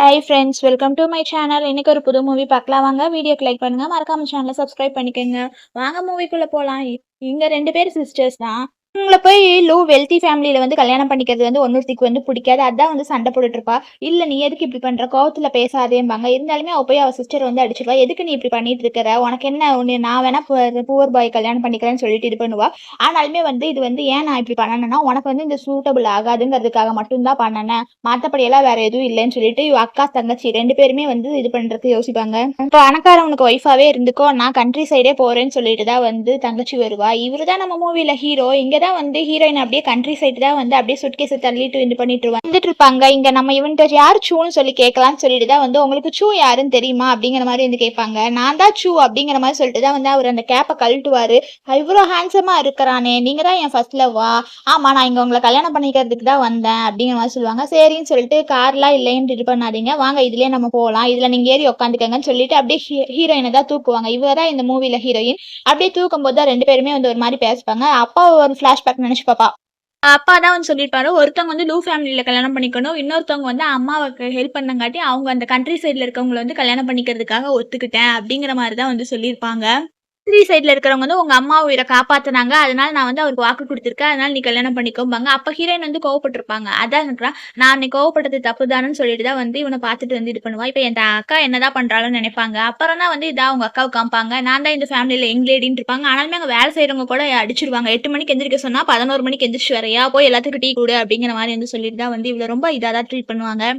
Hi friends, welcome to my channel. இன்னைக்கு ஒரு புது மூவி பார்க்கலாம் வாங்க. வீடியோக்கு லைக் பண்ணுங்க, மறக்காம சேனலை சப்ஸ்கிரைப் பண்ணிக்கோங்க. வாங்க மூவிக்குள்ள போலாம். இங்க 2 பேர் சிஸ்டர்ஸ் தான். இவங்கள போய் வெல்தி ஃபேமிலியில வந்து கல்யாணம் பண்ணிக்கிறது வந்து ஒன்னொருத்திக்கு வந்து பிடிக்காது. அதான் வந்து சண்டை போட்டுட்டு இருப்பா. இல்ல நீ எதுக்கு இப்படி பண்ற, கோவத்துல பேசாதேம்பாங்க. இருந்தாலுமே அவ போய் அவ சிஸ்டர் வந்து அடிச்சிருவா. எதுக்கு நீ இப்படி பண்ணிட்டு இருக்கிற, உனக்கு என்ன, உன்னை நான் வேணா புவர் பாய் கல்யாணம் பண்ணிக்கிறேன்னு சொல்லிட்டு இது பண்ணுவா. ஆனாலுமே வந்து இது வந்து ஏன் நான் இப்படி பண்ணனா, உனக்கு வந்து இந்த சூட்டபிள் ஆகாதுங்கிறதுக்காக மட்டும்தான் பண்ணனேன், மத்தபடி எல்லாம் வேற எதுவும் இல்லைன்னு சொல்லிட்டு இவ அக்கா தங்கச்சி 2 பேருமே வந்து இது பண்றதுக்கு யோசிப்பாங்க. இப்போ பணக்காரவனுக்கு ஒய்ஃபாவே இருந்துக்கோ, நான் கண்ட்ரி சைடே போறேன்னு சொல்லிட்டு தான் வந்து தங்கச்சி வருவா. இவருதான் நம்ம மூவில ஹீரோ. இங்கதான் வந்து ஹீரோயின் அப்படியே கண்ட்ரி சைடு தான் வந்து அப்படியே சுட்கேஸ் தள்ளிட்டு இது பண்ணிட்டு வந்துட்டு இருப்பாங்க. இங்க நம்ம இவன்ட்ட யார் சூன்னு சொல்லி கேட்கலாம்னு சொல்லிட்டு தான் வந்து உங்களுக்கு சூ யாருன்னு தெரியுமா அப்படிங்கிற மாதிரி வந்து கேட்பாங்க. நான் தான் சூ அப்படிங்கிற மாதிரி சொல்லிட்டு தான் வந்து அவர் அந்த கேப்பை கழட்டுவாரு. இவ்வளோ ஹேண்ட்ஸமா இருக்கிறானே, நீங்க தான் என் ஃபர்ஸ்ட் லவ்வா, ஆமா நான் இங்க உங்களை கல்யாணம் பண்ணிக்கிறதுக்கு தான் வந்தேன் அப்படிங்கிற மாதிரி சொல்லுவாங்க. சரின்னு சொல்லிட்டு கார்லாம் இல்லைன்னு இது பண்ணாதீங்க, வாங்க இதுலயே நம்ம போகலாம், இதுல நீங்க ஏறி உட்காந்துக்கங்கன்னு சொல்லிட்டு அப்படியே ஹீரோயினை தான் தூக்குவாங்க. இவ தான் இந்த மூவில ஹீரோயின். அப்படியே தூக்கும் போது தான் 2 பேருமே வந்து ஒரு மாதிரி பேசுவாங்க. அப்பா ஒரு ஃபிளாஷ்பேக் நினைச்சு பாப்பா. அப்பா தான் வந்து சொல்லியிருப்பாரு, ஒருத்தவங்க வந்து லூ ஃபேமிலியில கல்யாணம் பண்ணிக்கணும், இன்னொருத்தவங்க வந்து அம்மாவுக்கு ஹெல்ப் பண்ணங்காட்டி அவங்க அந்த கண்ட்ரி சைட்ல இருக்கவங்களை வந்து கல்யாணம் பண்ணிக்கிறதுக்காக ஒத்துக்கிட்டேன் அப்படிங்கிற மாதிரி தான் வந்து சொல்லியிருப்பாங்க. ஸ்திரீ சைட்ல இருக்கிறவங்க வந்து உங்க அம்மா உயிரை காப்பாத்துனாங்க, அதனால நான் வந்து அவருக்கு வாக்கு கொடுத்துருக்கேன், அதனால நீ கல்யாணம் பண்ணிக்கோம்பாங்க. அப்ப ஹீரோயின் வந்து கோவப்பட்டிருப்பாங்க. அதான் இருக்கிறான், நான் அன்னைக்கு கோவப்பட்டது தப்புதானு சொல்லிட்டு தான் வந்து இவனை பார்த்துட்டு வந்து இது பண்ணுவா. இப்ப என் அக்கா என்னதான் பண்றாளுன்னு நினைப்பாங்க. அப்புறம் தான் வந்து இதான் அவங்க அக்காவுக்கு காமிப்பாங்க, நான் தான் இந்த ஃபேமிலியில யங் லேடின்னு இருப்பாங்க. ஆனாலுமே அங்க வேலை செய்யறவங்க கூட அடிச்சிருவாங்க. 8 மணிக்கு எந்திரிக்க சொன்னா 11 மணிக்கு எந்திரிச்சு வரையா, போய் எல்லாத்துக்கும் டீ கொடு அப்படிங்கிற மாதிரி வந்து சொல்லிட்டு தான் வந்து இவ்வளவு ரொம்ப இதா தான் ட்ரீட் பண்ணுவாங்க.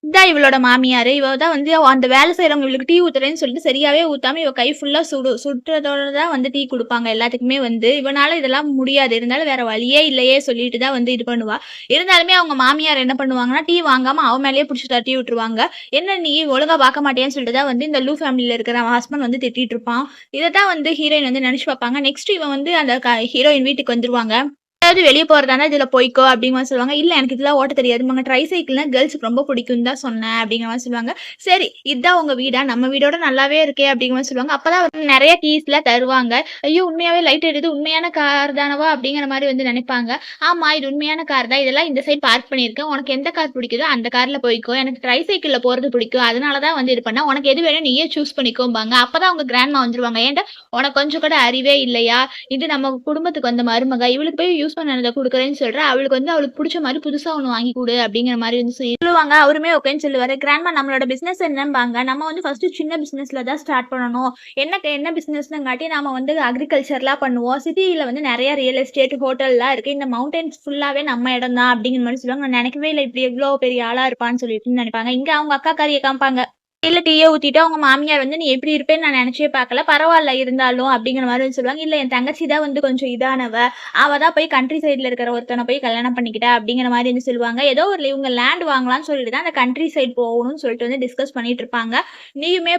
இதான் இவளோட மாமியாரு. இவ தான் வந்து அந்த வேலை செய்றவங்க இவளுக்கு டீ ஊத்துறேன்னு சொல்லிட்டு சரியாவே ஊத்தாம இவ கை ஃபுல்லா சுட்டுறதோட தான் வந்து டீ குடுப்பாங்க எல்லாத்துக்குமே வந்து. இவனால இதெல்லாம் முடியாது. இருந்தாலும் வேற வழியே இல்லையே சொல்லிட்டு தான் வந்து இது பண்ணுவா. இருந்தாலுமே அவங்க மாமியார் என்ன பண்ணுவாங்கன்னா, டீ வாங்காம அவ மேலேயே புடிச்சு தட்டி விட்டுருவாங்க. என்ன நீ ஒழுங்கா பார்க்க மாட்டியான்னு சொல்லிட்டு தான் வந்து இந்த லூ ஃபேமிலில இருக்கிற அவன் ஹஸ்பண்ட் வந்து திட்டிட்டு இருப்பான். இதத்தான் வந்து ஹீரோயின் வந்து நினைச்சு பார்ப்பாங்க. நெக்ஸ்ட் இவன் வந்து அந்த ஹீரோயின் வீட்டுக்கு வந்துருவாங்க. ஏதாவது வெளிய போறதானா இதுல போய்க்கோ அப்படிங்கிற மாதிரி சொல்லுவாங்க. இல்ல எனக்கு இதெல்லாம் ஓட்ட தெரியாதும்பாங்க. ட்ரை சைக்கிள்னா கேர்ள்ஸ்க்கு ரொம்ப பிடிக்கும்னு தான் சொன்னேன் அப்படிங்கிற மாதிரி சொல்லுவாங்க. சரி இதான் உங்க வீடா, நம்ம வீடோட நல்லாவே இருக்கே அப்படிங்கிற மாதிரி சொல்லுவாங்க. அப்பதான் வந்து நெறைய கீஸ்லாம் தருவாங்க. ஐயோ உண்மையாவே லைட் எரியுது, உண்மையான கார் தானவா அப்படிங்கிற மாதிரி வந்து நினைப்பாங்க. ஆமா இது உண்மையான கார் தான், இதெல்லாம் இந்த சைடு பார்க் பண்ணியிருக்கேன், உனக்கு எந்த கார் பிடிக்குதோ அந்த கார்ல போய்க்கோ, எனக்கு ட்ரை சைக்கிள்ல போறது பிடிக்கும், அதனால தான் வந்து இது பண்ணா, உனக்கு எது வேணும் நீயே சூஸ் பண்ணிக்கோம்பாங்க. அப்பதான் அவங்க கிராண்ட்மா வந்துருவாங்க. ஏன்டா உனக்கு கொஞ்சம் கூட அறிவே இல்லையா, இது நம்ம குடும்பத்துக்கு வந்த மருமக, இவளுக்கு போய் யூஸ் பண்ணத குடுக்குறேன்னு சொல்ற, அவளுக்கு வந்து அவளுக்கு புடிச்ச மாரி புதுசா ஒண்ணு வாங்கி குடு அப்படிங்கிற மாரி வந்து சொல்லுவாங்க. அவருமே ஓகேன்னு சொல்லுவாரு. கிராண்ட்மா நம்மளோட பிசினஸ் என்னம்பாங்க, நம்ம வந்து ஃபர்ஸ்ட் சின்ன பிசினஸ்ல தான் ஸ்டார்ட் பண்ணணும். என்ன பிசினஸ்ங்காட்டி நாம வந்து அக்ரிகல்ச்சர்லாம் பண்ணுவோம். சிட்டில வந்து நெறைய ரியல் எஸ்டேட், ஹோட்டல்லாம் இருக்கு. இந்த மவுண்டன்ஸ் ஃபுல்லாவே நம்ம இடம் தான் அப்படிங்கிற மாரி சொல்லுவாங்க. நான் நினைக்கவே இல்ல இப்படி இவ்ளோ பெரிய ஆளா இருப்பான்னு சொல்லிட்டு நினைப்பாங்க. இங்க அவங்க அக்காக்காரிய காமிப்பாங்க. இல்ல டீய ஊத்திட்டு அவங்க மாமியார் வந்து நீ எப்படி இருப்பேன்னு நான் நினைச்சே பார்க்கல, பரவாயில்ல இருந்தாலும் அப்படிங்கிற மாதிரி சொல்லுவாங்க. இல்ல என் தங்கச்சி தான் வந்து கொஞ்சம் இதானவ, அவ தான் போய் கண்ட்ரி சைடுல இருக்கிற ஒருத்தனை போய் கல்யாணம் பண்ணிக்கிட்டா அப்படிங்கிற மாதிரி வந்து சொல்லுவாங்க. ஏதோ ஒரு இவங்க லேண்ட் வாங்கலாம்னு சொல்லிட்டு தான் அந்த கண்ட்ரி சைடு போகணும்னு சொல்லிட்டு வந்து டிஸ்கஸ் பண்ணிட்டு இருப்பாங்க. நீயுமே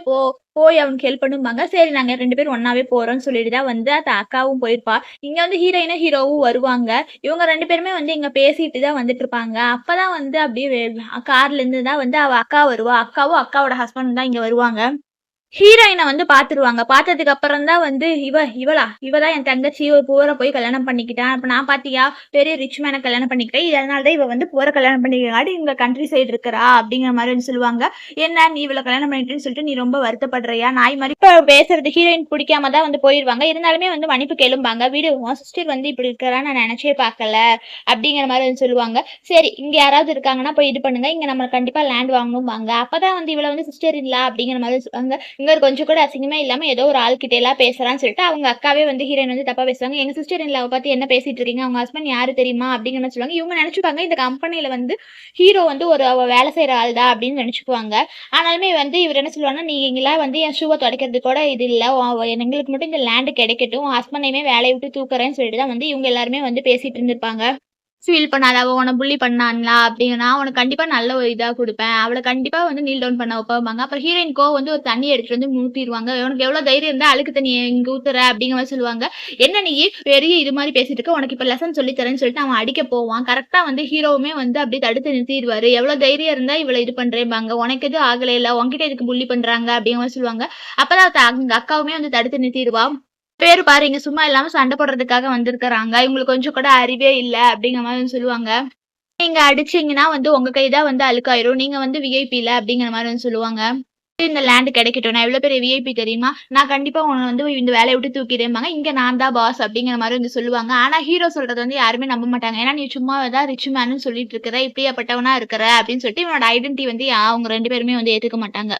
போய் அவனுக்கு ஹெல்ப் பண்ணும்பாங்க. சரி நாங்க 2 பேரும் ஒண்ணாவே போறோம்னு சொல்லிட்டு தான் வந்து அந்த அக்காவும் போயிருப்பா. இங்க வந்து ஹீரோயினும் ஹீரோவும் வருவாங்க. இவங்க 2 பேருமே வந்து இங்க பேசிட்டு தான் வந்துட்டு இருப்பாங்க. அப்பதான் வந்து அப்படியே கார்ல இருந்து தான் வந்து அவ அக்கா வருவா. அக்காவும் அக்காவோட ஹஸ்பண்டும் தான் இங்க வருவாங்க. ஹீரோயின வந்து பாத்துருவாங்க. பாத்ததுக்கு அப்புறம் தான் வந்து இவ தான் என் தங்கச்சி, ஒரு புவர போய் கல்யாணம் பண்ணிக்கிட்டான். அப்ப நான் பாத்தியா பெரிய ரிச் மேன கல்யாணம் பண்ணிக்கிட்டேன். இதனால தான் இவ வந்து புவர கல்யாணம் பண்ணிக்கிறங்காட்டி இவங்க கண்ட்ரி சைடு இருக்கிறா அப்படிங்கிற மாதிரி வந்து சொல்லுவாங்க. என்ன நீ இவள கல்யாணம் பண்ணிட்டேன்னு சொல்லிட்டு நீ ரொம்ப வருத்தப்படுறியா, நாய் மாதிரி இப்ப பேசுறது ஹீரோயின் பிடிக்காம தான் வந்து போயிருவாங்க. இருந்தாலுமே வந்து மன்னிப்பு கேளும்பாங்க. வீடு உன் சிஸ்டர் வந்து இப்படி இருக்கிறா நான் நினைச்சே பார்க்கல அப்படிங்கிற மாதிரி வந்து சொல்லுவாங்க. சரி இங்க யாராவது இருக்காங்கன்னா போய் இது பண்ணுங்க, இங்க நம்ம கண்டிப்பா லேண்ட் வாங்கணும்பாங்க. அப்பதான் வந்து இவள வந்து சிஸ்டர் இல்ல அப்படிங்கிற மாதிரி சொல்லுவாங்க. இங்க கொஞ்சம் கூட அசிங்கமே இல்லாம ஏதோ ஒரு ஆள்கிட்ட எல்லாம் பேசுறான்னு சொல்லிட்டு அவங்க அக்காவே வந்து ஹீரோயின் வந்து தப்பா பேசுவாங்க. எங்க சிஸ்டர் இல்லாவை பத்தி என்ன பேசிட்டு இருக்கீங்க, அவங்க ஹஸ்பண்ட் யாரு தெரியுமா அப்படிங்கிற மாதிரி சொல்லுவாங்க. இவங்க நினைச்சுப்பாங்க இந்த கம்பெனில வந்து ஹீரோ வந்து ஒரு வேலை செய்யற ஆள் தான் அப்படின்னு நினைச்சுக்குவாங்க. ஆனாலுமே வந்து இவர் என்ன சொல்லுவாங்கன்னா, நீங்களா வந்து என் ஷூவை துடைக்கிறது கூட இது இல்ல, எங்களுக்கு மட்டும் இந்த லேண்டு கிடைக்கட்டும், ஹஸ்பண்டையுமே வேலையை விட்டு தூக்குறேன்னு சொல்லிட்டு தான் வந்து இவங்க எல்லாருமே வந்து பேசிட்டு இருந்திருப்பாங்க. ஃபீல் பண்ணாத, அவ உன்ன புல்லி பண்ணான்லா அப்படிங்க, நான் உனக்கு கண்டிப்பா நல்ல ஒரு இதா குடுப்பேன், அவள கண்டிப்பா வந்து நீல் டவுன் பண்ண வைப்பேன்பாங்க. அப்புறம் ஹீரோயின் கோவம் வந்து ஒரு தண்ணி எடுத்துட்டு வந்து ஊத்திருவாங்க. உனக்கு எவ்வளவு தைரியம் இருந்தா அழுக்கு தண்ணிய இங்க ஊத்துற அப்படிங்கிற மாதிரி சொல்லுவாங்க. என்ன நீ பெரிய இது மாதிரி பேசிட்டு இருக்க, உனக்கு இப்ப லெசன் சொல்லி தரேன்னு சொல்லிட்டு அவன் அடிக்க போவான். கரெக்டா வந்து ஹீரோவுமே வந்து அப்படியே தடுத்து நிறுத்திடுவாரு. எவ்வளவு தைரியம் இருந்தா இவள இது பண்றேன்பாங்க, உனக்கு எதுவும் ஆகல இல்ல, உன்கிட்ட எதுக்கு புள்ளி பண்றாங்க அப்படிங்கிற மாதிரி சொல்லுவாங்க. அப்பதான் அங்க அக்காவுமே வந்து தடுத்து நிறுத்திடுவா. பேரு பாரு இங்க சும்மா இல்லாம சண்டை போடுறதுக்காக வந்திருக்கறாங்க, இவங்களுக்கு கொஞ்சம் கூட அறிவே இல்ல அப்படிங்கிற மாதிரி சொல்லுவாங்க. நீங்க அடிச்சீங்கன்னா வந்து உங்க கை தான் வந்து அழுக்காயிரும். நீங்க வந்து விஐபில அப்படிங்கிற மாரி வந்து சொல்லுவாங்க. இந்த லேண்ட் கிடைக்கட்டும். நான் எவ்வளோ பெரிய விஐபி தெரியுமா? நான் கண்டிப்பா உன்ன வந்து இந்த வேலைய விட்டு தூக்கிறேன்பாங்க. இங்க நான் தான் பாஸ் அப்படிங்கிற மாரி வந்து சொல்லுவாங்க. ஆனா ஹீரோ சொல்றத வந்து யாருமே நம்ப மாட்டாங்க. ஏன்னா, நீ சும்மா தான் ரிச் மேன்னு சொல்லிட்டு இருக்கிற. இப்படியாப்பட்டவனா இருக்கிற அப்படின்னு சொல்லிட்டு இவனோட ஐடென்டிட்டி வந்து அவங்க 2 பேருமே வந்து ஏத்துக்க மாட்டாங்க.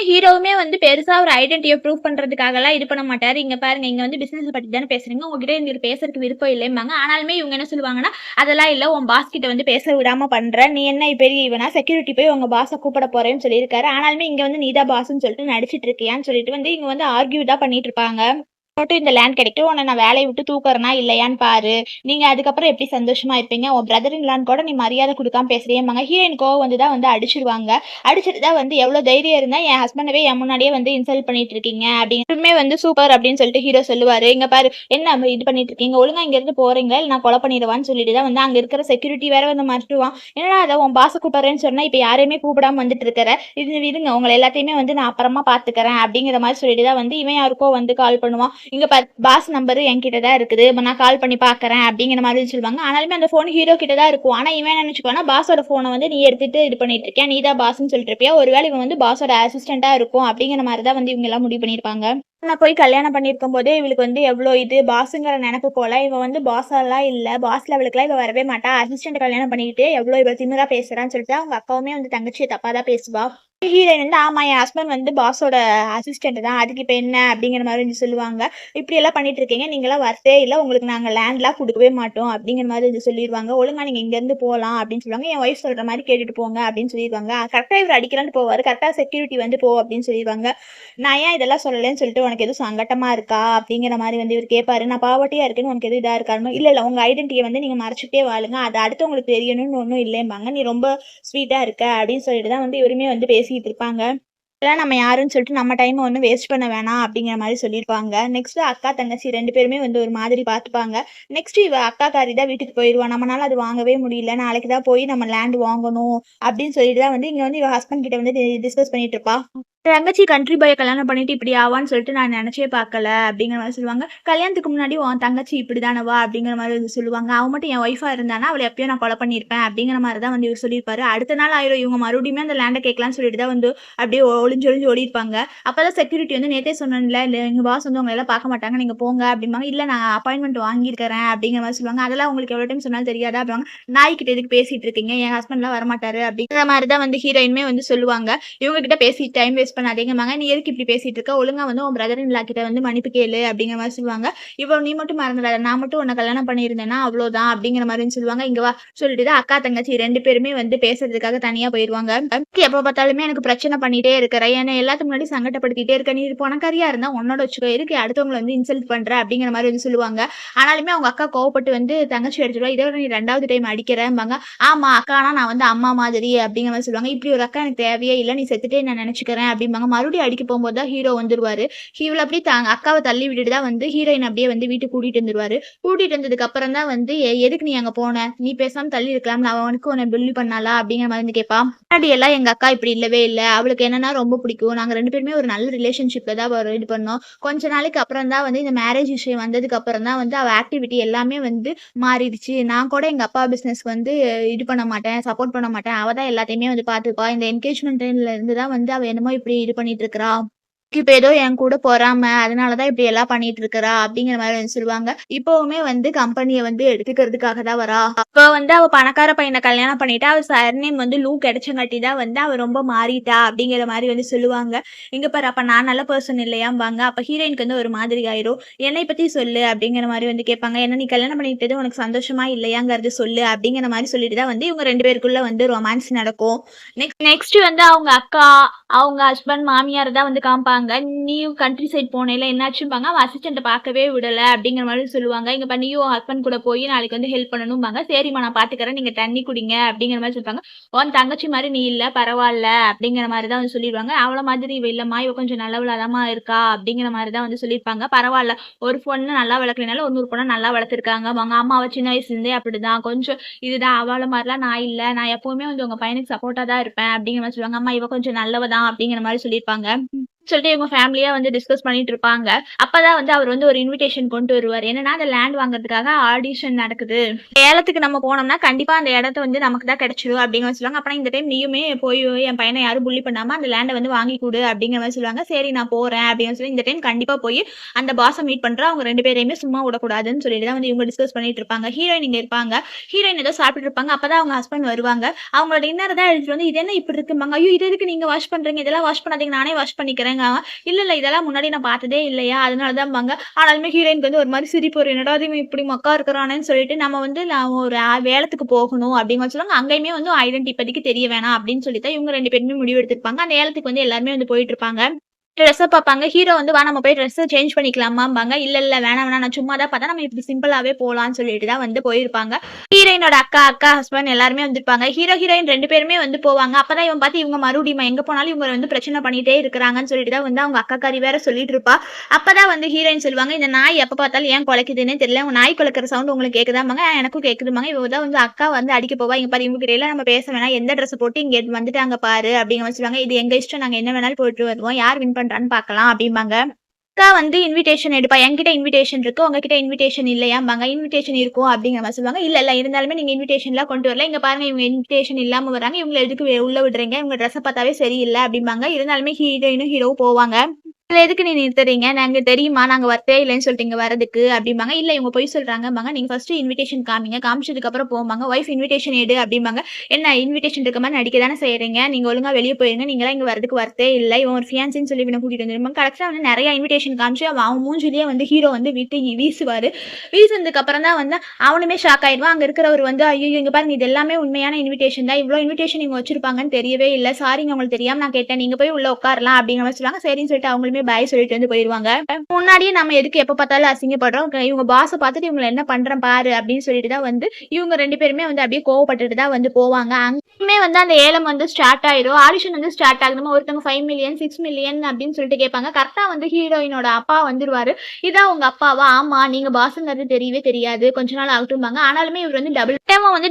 ஹீரோவுமே வந்து பெருசா ஒரு ஐடென்டிட்டிய ப்ரூவ் பண்றதுக்காகலாம் இது பண்ண மாட்டாரு. இங்க பாருங்க, இங்க வந்து பிசினஸ் பத்தி தானே பேசுறீங்க. உங்ககிட்ட எங்களுக்கு பேசுறதுக்கு விருப்பம் இல்லைம்பாங்க. ஆனாலுமே இவங்க என்ன சொல்லுவாங்கன்னா, அதெல்லாம் இல்ல உன் பாஸ் கிட்ட வந்து பேச விடாம பண்ற. நீ என்ன பெரிய இவனா? செக்யூரிட்டி போய் உங்க பாஸ கூப்பிட போறேன்னு சொல்லியிருக்காரு. ஆனாலுமே இங்க வந்து நீ தான் பாஸ்ன்னு சொல்லிட்டு நடிச்சிட்டு இருக்கியான்னு சொல்லிட்டு வந்து இவங்க வந்து ஆர்கியூ தான் பண்ணிட்டு இருப்பாங்க. மட்டும் இந்த லேண்ட் கிடைக்கும். உன்ன நான் வேலைய விட்டு தூக்குறேனா இல்லையான்னு பாரு. நீங்க அதுக்கப்புறம் எப்படி சந்தோஷமா இருப்பீங்க? உன் பிரதர் இன் லான்னு கூட நீ மரியாதை குடுக்காம பேசுறியேம்பாங்க. ஹீரோயின் கோவம் வந்து தான் வந்து அடிச்சுருவாங்க. அடிச்சுட்டு தான் வந்து எவ்ளோ தைரியம் இருந்தா என் ஹஸ்பண்டவே என் முன்னாடியே வந்து இன்சல்ட் பண்ணிட்டு இருக்கீங்க அப்படின்னுமே வந்து சூப்பர் அப்படின்னு சொல்லிட்டு ஹீரோ சொல்லுவாரு. இங்க பாரு என்ன இது பண்ணிட்டு இருக்கீங்க? ஒழுங்கா இங்க இருந்து போறீங்களா? இல்ல நான் கொலை பண்ணிருவான்னு சொல்லிட்டு தான் வந்து அங்க இருக்கிற செக்யூரிட்டி வேற வந்து மிரட்டுவான். என்னடா அத உன் பாஸ கூப்பிடுறேன்னு சொன்னா இப்ப யாரையுமே கூப்பிடாம வந்துட்டு இருக்கிற. இது விடுங்க உங்கள எல்லாத்தையுமே வந்து நான் அப்புறமா பாத்துக்கிறேன் அப்படிங்கிற மாதிரி சொல்லிட்டு தான் வந்து இவன் யாருக்கோ வந்து கால் பண்ணுவான். இங்க பாஸ் நம்பரு என்கிட்ட தான் இருக்குது. நான் கால் பண்ணி பார்க்குறேன் அப்படிங்கிற மாதிரி சொல்லுவாங்க. ஆனாலுமே அந்த ஃபோன் ஹீரோ கிட்ட தான் இருக்கும். ஆனா இவன் என்ன நினைச்சுக்குவான்னா, பாஸோட ஃபோன வந்து நீ எடுத்துட்டு இது பண்ணிட்டு இருக்கியா? நீ தான் பாஸ்ன்னு சொல்லிட்டு இருப்பியா? ஒருவேளை இவன் வந்து பாஸோட அசிஸ்டன்ட்டா இருக்கும் அப்படிங்கிற மாரி தான் வந்து இவங்க எல்லாம் முடிவு பண்ணியிருப்பாங்க. நான் போய் கல்யாணம் பண்ணியிருக்கும் போதே இவளுக்கு வந்து எவ்ளோ இது பாஸுங்கிற நெனப்பு போல. இவ வந்து பாஸாலாம் இல்ல. பாஸ் லெவலுக்குலாம் இவ வரவே மாட்டா. அசிஸ்டன்ட் கல்யாணம் பண்ணிக்கிட்டு எவ்ளோ இவ திமிரா பேசுறான்னு சொல்லிட்டு அவங்க அக்காவுமே வந்து தங்கச்சிய தப்பா தான் பேசுவா. ஹீரோயின் வந்து ஆமா என் ஹஸ்பண்ட் வந்து பாஸோட அசிஸ்டன்ட் தான். அதுக்கு இப்ப என்ன அப்படிங்கிற மாரி வந்து சொல்லுவாங்க. இப்படியெல்லாம் பண்ணிட்டு இருக்கீங்க. நீங்கலாம் வரதே இல்ல. உங்களுக்கு நாங்க லேண்ட்லாம் குடுக்கவே மாட்டோம் அப்படிங்கிற மாரி வந்து சொல்லிருவாங்க. ஒழுங்கா நீங்க இங்கருந்து போலாம் அப்படின்னு சொல்லுவாங்க. என் ஒய்ஃப் சொல்ற மாரி கேட்டுட்டு போங்க அப்படின்னு சொல்லிருவாங்க. கரெக்ட்டா இவரு அடிக்கலான்னு போவாரு. கரெக்ட்டா செக்யூரிட்டி வந்து போ அப்படின்னு சொல்லிருவாங்க. நான் ஏன் இதெல்லாம் சொல்லலன்னு சொல்லிட்டு உனக்கு எதுவும் சங்கட்டமா இருக்கா? அப்படிங்கிற மாரி வந்து இவரு கேட்பாரு. நான் பாவர்ட்டியா இருக்கேன்னு உனக்கு எதுவும் இதா இருக்கான்னு, இல்ல இல்ல உங்க ஐடென்டிட்டிய வந்து நீங்க மறைச்சுக்கிட்டே வாழுங்க. அது அடுத்தவங்களுக்கு தெரியணும்னு ஒண்ணும் இல்லைம்பாங்க. நீ ரொம்ப ஸ்வீட்டா இருக்க அப்படின்னு சொல்லிட்டு தான் வந்து இவருமே வந்து பேசிட்டு இருப்பாங்க. இதெல்லாம் நம்ம யாருன்னு சொல்லிட்டு நம்ம டைம ஒண்ணும் வேஸ்ட் பண்ண வேணாம் அப்படிங்கிற மாரி சொல்லியிருப்பாங்க. நெக்ஸ்ட் அக்கா, தங்கச்சி 2 பேருமே வந்து ஒரு மாதிரி பார்த்துப்பாங்க. நெக்ஸ்ட் இவ அக்காக்காரி தான் வீட்டுக்கு போயிருவா. நம்மனால அது வாங்கவே முடியல. நாளைக்கு தான் போய் நம்ம லேண்ட் வாங்கணும் அப்படின்னு சொல்லிட்டு தான் வந்து இங்க வந்து இவ ஹஸ்பண்ட் கிட்ட வந்து டிஸ்கஸ் பண்ணிட்டு இருப்பா. தங்கச்சி கண்ட்ரி பாய கல்யாணம் பண்ணிட்டு இப்படி ஆவான்னு சொல்லிட்டு நான் நினைச்சே பார்க்கல அப்படிங்கிற மாதிரி சொல்லுவாங்க. கல்யாணத்துக்கு முன்னாடி உன் தங்கச்சி இப்படிதானவா அப்படிங்கிற மாதிரி வந்து சொல்லுவாங்க. அவ மட்டும் என் ஒய்ஃபா இருந்தானா அவளை எப்பயோ நான் கொலை பண்ணியிருப்பேன் அப்படிங்கிற மாதிரி தான் வந்து இவர் சொல்லியிருப்பாரு. அடுத்த நாள் ஆயிரும் இவங்க மறுபடியுமே அந்த லேண்டை கேட்கலான்னு சொல்லிட்டு தான் வந்து அப்படியே ஒளிஞ்சு ஒளிஞ்சு ஓடிருப்பாங்க. அப்பதான் செக்யூரிட்டி வந்து நேத்தே சொன்னேன்ல இல்ல எங்க பாஸ் வந்து உங்களை எல்லாம் பார்க்க மாட்டாங்க நீங்க போங்க அப்படிம்பாங்க. இல்ல நான் அப்பாயின்மெண்ட் வாங்கியிருக்கிறேன் அப்படிங்கிற மாதிரி சொல்லுவாங்க. அதெல்லாம் உங்களுக்கு எவ்வளவு டைம் சொன்னாலும் தெரியாதா அப்படிவாங்க. நாய்கிட்ட எதுக்கு பேசிட்டு இருக்கீங்க என் ஹஸ்பண்ட்லாம் வரமாட்டாரு அப்படிங்கிற மாதிரி தான் வந்து ஹீரோயின்மே வந்து சொல்லுவாங்க. இவங்க கிட்ட பேசி டைம் வேஸ்ட் பண்ணாதீங்கம்பாங்க. நீ எதுக்கு இப்படி பேசிட்டு இருக்க? ஒழுங்கா வந்து உன் பிரதர் இன் லா கிட்ட வந்து மன்னிப்பு கேளு அப்படிங்கிற மாரி சொல்லுவாங்க. இவ்வளோ நீ மட்டும் மறந்துடாத. நான் மட்டும் உன்ன கல்யாணம் பண்ணியிருந்தேன்னா அவ்வளோதான் அப்படிங்கிற மாரின்னு சொல்லுவாங்க. இங்க வா சொல்லிட்டு தான் அக்கா, தங்கச்சி 2 பேருமே வந்து பேசுறதுக்காக தனியா போயிருவாங்க. எப்ப பார்த்தாலுமே எனக்கு பிரச்சனை பண்ணிட்டே இருக்கிற. என்ன எல்லாத்துக்கு முன்னாடி சங்கடப்படுத்திட்டே இருக்க. நீ பணக்காரியா இருந்தா உன்னோட வச்சுக்கோ. எதுக்கு அடுத்தவங்கள வந்து இன்சல்ட் பண்ற அப்படிங்கிற மாரி வந்து சொல்லுவாங்க. ஆனாலுமே அவங்க அக்கா கோவப்பட்டு வந்து தங்கச்சி அடிச்சிருவா. இதோட நீ 2வது டைம் அடிக்கிறேன்பாங்க. ஆமா அக்கானா நான் வந்து அம்மா மாதிரி அப்படிங்கிற மாரி சொல்லுவாங்க. இப்படி ஒரு அக்கா எனக்கு தேவையே இல்ல. நீ செத்துட்டே நான் நினைச்சுக்கிறேன் அப்படிம்பாங்க. மறுபடியும் அடிக்க போகும்போது தான் ஹீரோ வந்துருவாரு. இவள அப்படியே அக்காவ தள்ளி விட்டுட்டு தான் வந்து ஹீரோயின் அப்படியே வந்து வீட்டுக்கு கூட்டிட்டு வந்துருவாரு. கூட்டிட்டு வந்ததுக்கு அப்புறம் தான் வந்து எதுக்கு நீ அங்க போன? நீ பேசாம தள்ளி இருக்கலாம்ல. அவனுக்கு உன்ன புல்லி பண்ணாளா? அப்படிங்கிற மாதிரி வந்து கேட்பா. முன்னாடி எல்லாம் எங்க அக்கா இப்படி இல்லவே இல்ல. அவளுக்கு என்னன்னா ரொம்ப பிடிக்கும். நாங்க 2 பேருமே ஒரு நல்ல ரிலேஷன்ஷிப்ல தான் இது பண்ணோம். கொஞ்ச நாளைக்கு அப்புறம் தான் வந்து இந்த மேரேஜ் விஷயம் வந்ததுக்கு அப்புறம் தான் வந்து அவ ஆக்டிவிட்டி எல்லாமே வந்து மாறிடுச்சு. நான் கூட எங்க அப்பா பிசினஸ்க்கு வந்து இது பண்ண மாட்டேன், சப்போர்ட் பண்ண மாட்டேன். அவ தான் எல்லாத்தையுமே வந்து பார்த்துப்பா. இந்த என்கேஜ்மெண்ட்ல இருந்து தான் வந்து அவ என்னமோ இப்படி இது பண்ணிட்டு இருக்கிறா. இப்ப ஏதோ என் கூட பொறாம, அதனால தான் இப்படி எல்லாம் பண்ணிட்டு இருக்கிறா அப்படிங்கிற மாரி வந்து சொல்லுவாங்க. இப்பவுமே வந்து கம்பெனிய வந்து எடுத்துக்கிறதுக்காக தான் வரா. அப்ப வந்து அவ பணக்கார பையன கல்யாணம் பண்ணிட்டா. அவ சர்நேம் வந்து லூ கிடைச்சங்காட்டி தான் வந்து அவ ரொம்ப மாறிட்டா அப்படிங்கிற மாரி வந்து சொல்லுவாங்க. இங்க பாரு அப்ப நான் நல்ல பெர்சன் இல்லையாம்பாங்க. அப்ப ஹீரோயினுக்கு வந்து ஒரு மாதிரி ஆயிரும். என்னை பத்தி சொல்லு அப்படிங்கிற மாரி வந்து கேட்பாங்க. என்ன நீ கல்யாணம் பண்ணிக்கிட்டது உனக்கு சந்தோஷமா இல்லையாங்கிறது சொல்லு அப்படிங்கிற மாரி சொல்லிட்டு தான் வந்து இவங்க 2 பேருக்குள்ள வந்து ரொமான்ஸ் நடக்கும். நெக்ஸ்ட் வந்து அவங்க அக்கா, அவங்க ஹஸ்பண்ட், மாமியார் தான் வந்து காமிப்பாங்க. நீயும் கண்ட்ரி சைட் போனேல்ல என்னாச்சும்பாங்க. அவன் அசிஸ்டன்ட்ட பார்க்கவே விடல அப்படிங்கிற மாரி சொல்லுவாங்க. இங்க பாரு நீயும் உன் ஹஸ்பண்ட் கூட போய் நாளைக்கு வந்து ஹெல்ப் பண்ணணும்பாங்க. சரிம்மா நான் பார்த்துக்கிறேன். நீங்க தண்ணி குடிங்க அப்படிங்கிற மாரி சொல்லிருப்பாங்க. உன் தங்கச்சி மாரி நீ இல்ல பரவால்ல அப்படிங்கிற மாரி தான் வந்து சொல்லிருவாங்க. அவள மாதிரி இவ இல்லம்மா. இவ கொஞ்சம் நல்லவளா தாம்மா இருக்கா அப்படிங்கிற மாரி தான் வந்து சொல்லியிருப்பாங்க. பரவால்ல. ஒரு பொண்ண நல்லா வளர்க்கலைனாலும் இன்னொரு பொண்ண நல்லா வளர்த்துருக்காங்கம்பாங்க. ஆமா அவ சின்ன வயசுல இருந்தே அப்படிதான். கொஞ்சம் இதுதான் அவள மாரிலாம் நான் இல்ல. நான் எப்பவுமே வந்து உங்க பையனுக்கு சப்போர்ட்டா தான் இருப்பேன் அப்படிங்கிற மாரி சொல்லுவாங்க. அம்மா இவ கொஞ்சம் நல்லவ தான் அப்படிங்கிற மாரி சொல்லியிருப்பாங்க. சொல்லிட்டு இவங்க ஃபேமிலியா வந்து டிஸ்கஸ் பண்ணிட்டு இருப்பாங்க. அப்பதான் வந்து அவர் வந்து ஒரு இன்விடேஷன் கொண்டு வருவாரு. என்னன்னா, அந்த லேண்ட் வாங்குறதுக்காக ஆடிஷன் நடக்குது. ஏலத்துக்கு நம்ம போனோம்னா, கண்டிப்பா அந்த இடத்த வந்து நமக்கு தான் கிடைச்சிடும் அப்படிங்கிற மாரி சொல்லுவாங்க. அப்பனா இந்த டைம் நீயுமே போய் என் பையன யாரும் புல்லி பண்ணாம அந்த லேண்ட வந்து வாங்கி குடு அப்படிங்கிற மாரி சொல்லுவாங்க. சரி நான் போறேன் அப்படின்னு சொல்லி இந்த டைம் கண்டிப்பா போய் அந்த பாஸ மீட் பண்றேன். அவங்க 2 பேரையுமே சும்மா விடக்கூடாதுன்னு சொல்லிட்டு தான் வந்து இவங்க டிஸ்கஸ் பண்ணிட்டு இருப்பாங்க. ஹீரோயின் இங்க இருப்பாங்க. ஹீரோயின் ஏதோ சாப்பிட்டுட்டு இருப்பாங்க. அப்பதான் அவங்க ஹஸ்பண்ட் வருவாங்க. அவங்களோட டின்னர் தான் எடுத்துட்டு வந்து இது என்ன இப்படி இருக்கும்பாங்க. ஐயோ! இது எதுக்கு நீங்க வாஷ் பண்றீங்க? இதெல்லாம் வாஷ் பண்ணாதீங்க. நானே வாஷ் பண்ணிக்கிறேங்க. இல்ல, இல்ல இதெல்லாம் முன்னாடி நான் பார்த்ததே இல்லையா? அதனால தான்பாங்க. ஆனாலுமே ஹீரோயினுக்கு வந்து ஒரு மாரி சிரிப்பு வரும். என்னடா இது இவன் இப்படி மொக்கா இருக்கிறானேன்னு சொல்லிட்டு நம்ம வந்து நான் ஒரு வேலத்துக்கு போகணும் அப்படிங்கிற மாரி சொல்லுவாங்க. அங்கேயுமே வந்து ஐடென்டி இப்போதைக்கு தெரிய வேணாம் அப்படின்னு சொல்லி தான் இவங்க 2 பேருமே முடிவு எடுத்திருப்பாங்க. அந்த ஏலத்துக்கு வந்து எல்லாருமே வந்து போயிட்டு இருப்பாங்க. ட்ரெஸ்ஸ பாப்பாங்க. ஹீரோ வந்து வா நம்ம போய் ட்ரெஸ்ஸ சேஞ்ச் பண்ணிக்கலாமாம்பாங்க. இல்ல, இல்ல வேணாம், வேணாம் நான் சும்மா தான் பார்த்தேன். நம்ம இப்படி சிம்பிளாவே போலான்னு சொல்லிட்டு தான் வந்து போயிருப்பாங்க. ஹீரோயினோட அக்கா, ஹஸ்பண்ட் எல்லாருமே வந்திருப்பாங்க. ஹீரோ, ஹீரோயின் 2 பேருமே வந்து போவாங்க. அப்பதான் இவன் பார்த்து இவங்க மறுபடியும் எங்க போனாலும் இவங்க வந்து பிரச்சனை பண்ணிட்டே இருக்கிறாங்கன்னு சொல்லிட்டு தான் வந்து அவங்க அக்காக்காரி வேற சொல்லிட்டு இருப்பா. அப்பதான் வந்து ஹீரோயின் சொல்லுவாங்க, "இந்த நாய் எப்ப பார்த்தாலும் ஏன் குலைக்குதுன்னே தெரியல. உங்க நாய் குலைக்கிற சவுண்ட் உங்களுக்கு கேட்குதாம்பாங்க." எனக்கும் கேட்குதும்பாங்க. இவ தான் வந்து அக்கா வந்து அடிக்க போவா. "இங்க பாரு இவங்க கிட்டலாம் நம்ம பேச வேணாம். எந்த ட்ரெஸ் போட்டு இங்க வந்துட்டாங்க பாரு." அப்படிங்கிற மாரி சொல்லுவாங்க. "இது எங்க இஷ்டம். நாங்க என்ன வேணாலும் போட்டு வருவோம். யார் வின் பண்றான்னு பார்க்கலாம்." அப்படிம்பாங்க. அக்கா வந்து இன்விடேஷன் எடுப்பா. என்கிட்ட இன்விடேஷன் இருக்கு. உங்ககிட்ட இன்விடேஷன் இல்லையாம்பாங்க. இன்விடேஷன் இருக்கும் அப்படிங்கிற மாரி சொல்லுவாங்க. இல்ல, இல்ல இருந்தாலுமே நீங்க இன்விடேஷன்லாம் கொண்டு வரல. இங்க பாருங்க இவங்க இன்விடேஷன் இல்லாம வராங்க. இவங்கள எதுக்கு உள்ள விடுறீங்க? இவங்க ட்ரெஸ்ஸ பார்த்தாவே சரியில்ல அப்படிம்பாங்க. இருந்தாலுமே ஹீரோயினும், ஹீரோவும் போவாங்க. "இதுல எதுக்கு நீ நிறுத்துறீங்க? நாங்க தெரியுமா? நாங்க வரத்தே இல்லன்னு சொல்லிட்டு இங்க வரதுக்கு" அப்படிம்பாங்க. "இல்ல இவங்க பொய் சொல்றாங்கம்பாங்க. நீங்க ஃபர்ஸ்ட் இன்விடேஷன் காமிங்க. காமிச்சதுக்கு அப்புறம் போம்பாங்க. ஒய்ஃப் இன்விடேஷன் எடு" அப்படிம்பாங்க. "என்ன இன்விடேஷன் இருக்க மாரி நடிக்க தானே செய்றீங்க. நீங்க ஒழுங்கா வெளிய போயிருங்க. நீங்கலாம் இங்க வரதுக்கு வரத்தே இல்ல. இவன் ஒரு ஃபியான்சின்னு சொல்லி இவன கூட்டிட்டு வந்துருப்பாங்க." கடைசியா வந்து நெறைய இன்விடேஷன் காமிச்சு அவன் மூஞ்சிலேயே வந்து ஹீரோ வந்து விட்டு வீசுவாரு. வீசுனதுக்கு அப்புறம் தான் வந்து அவனுமே ஷாக் ஆயிடுவான். அங்க இருக்கிறவரு வந்து, "ஐய்யய்யோ! இங்க பாருங்க இது எல்லாமே உண்மையான இன்விடேஷன் தான். இவ்ளோ இன்விடேஷன் இவங்க வச்சிருப்பாங்கன்னு தெரியவே இல்ல. சாரிங்க உங்களுக்கு தெரியாம நான் கேட்டேன். நீங்க போய் உள்ள உட்காரலாம்." அப்படிங்கிற மாரி சொல்லுவாங்க. சரின்னு சொல்லிட்டு அவங்களுமே பாய் சொல்லிட்டு வந்து போயிருவாங்க. முன்னாடியே நம்ம எதுக்கு எப்ப பார்த்தாலும் அசிங்கப்படுறோம். இவங்க பாஸ பார்த்துட்டு இவங்கள என்ன பண்றேன் பாரு அப்படின்னு சொல்லிட்டு தான் வந்து இவங்க 2 பேருமே வந்து அப்படியே கோவப்பட்டுட்டு தான் வந்து போவாங்க. அங்கயுமே வந்து அந்த ஏலம் வந்து ஸ்டார்ட் ஆயிரும். ஆடிஷன் வந்து ஸ்டார்ட் ஆகுதுமா ஒருத்தவங்க 5 மில்லியன், 6 மில்லியன் அப்படின்னு சொல்லிட்டு கேட்பாங்க. கரெக்ட்டா வந்து ஹீரோயினோட அப்பா வந்துருவாரு. "இதான் உங்க அப்பாவா? ஆமா. நீங்க பாஸ்ங்கிறது தெரியவே தெரியாது. கொஞ்ச நாள் ஆகட்டும்பாங்க." ஆனாலுமே இவரு வந்து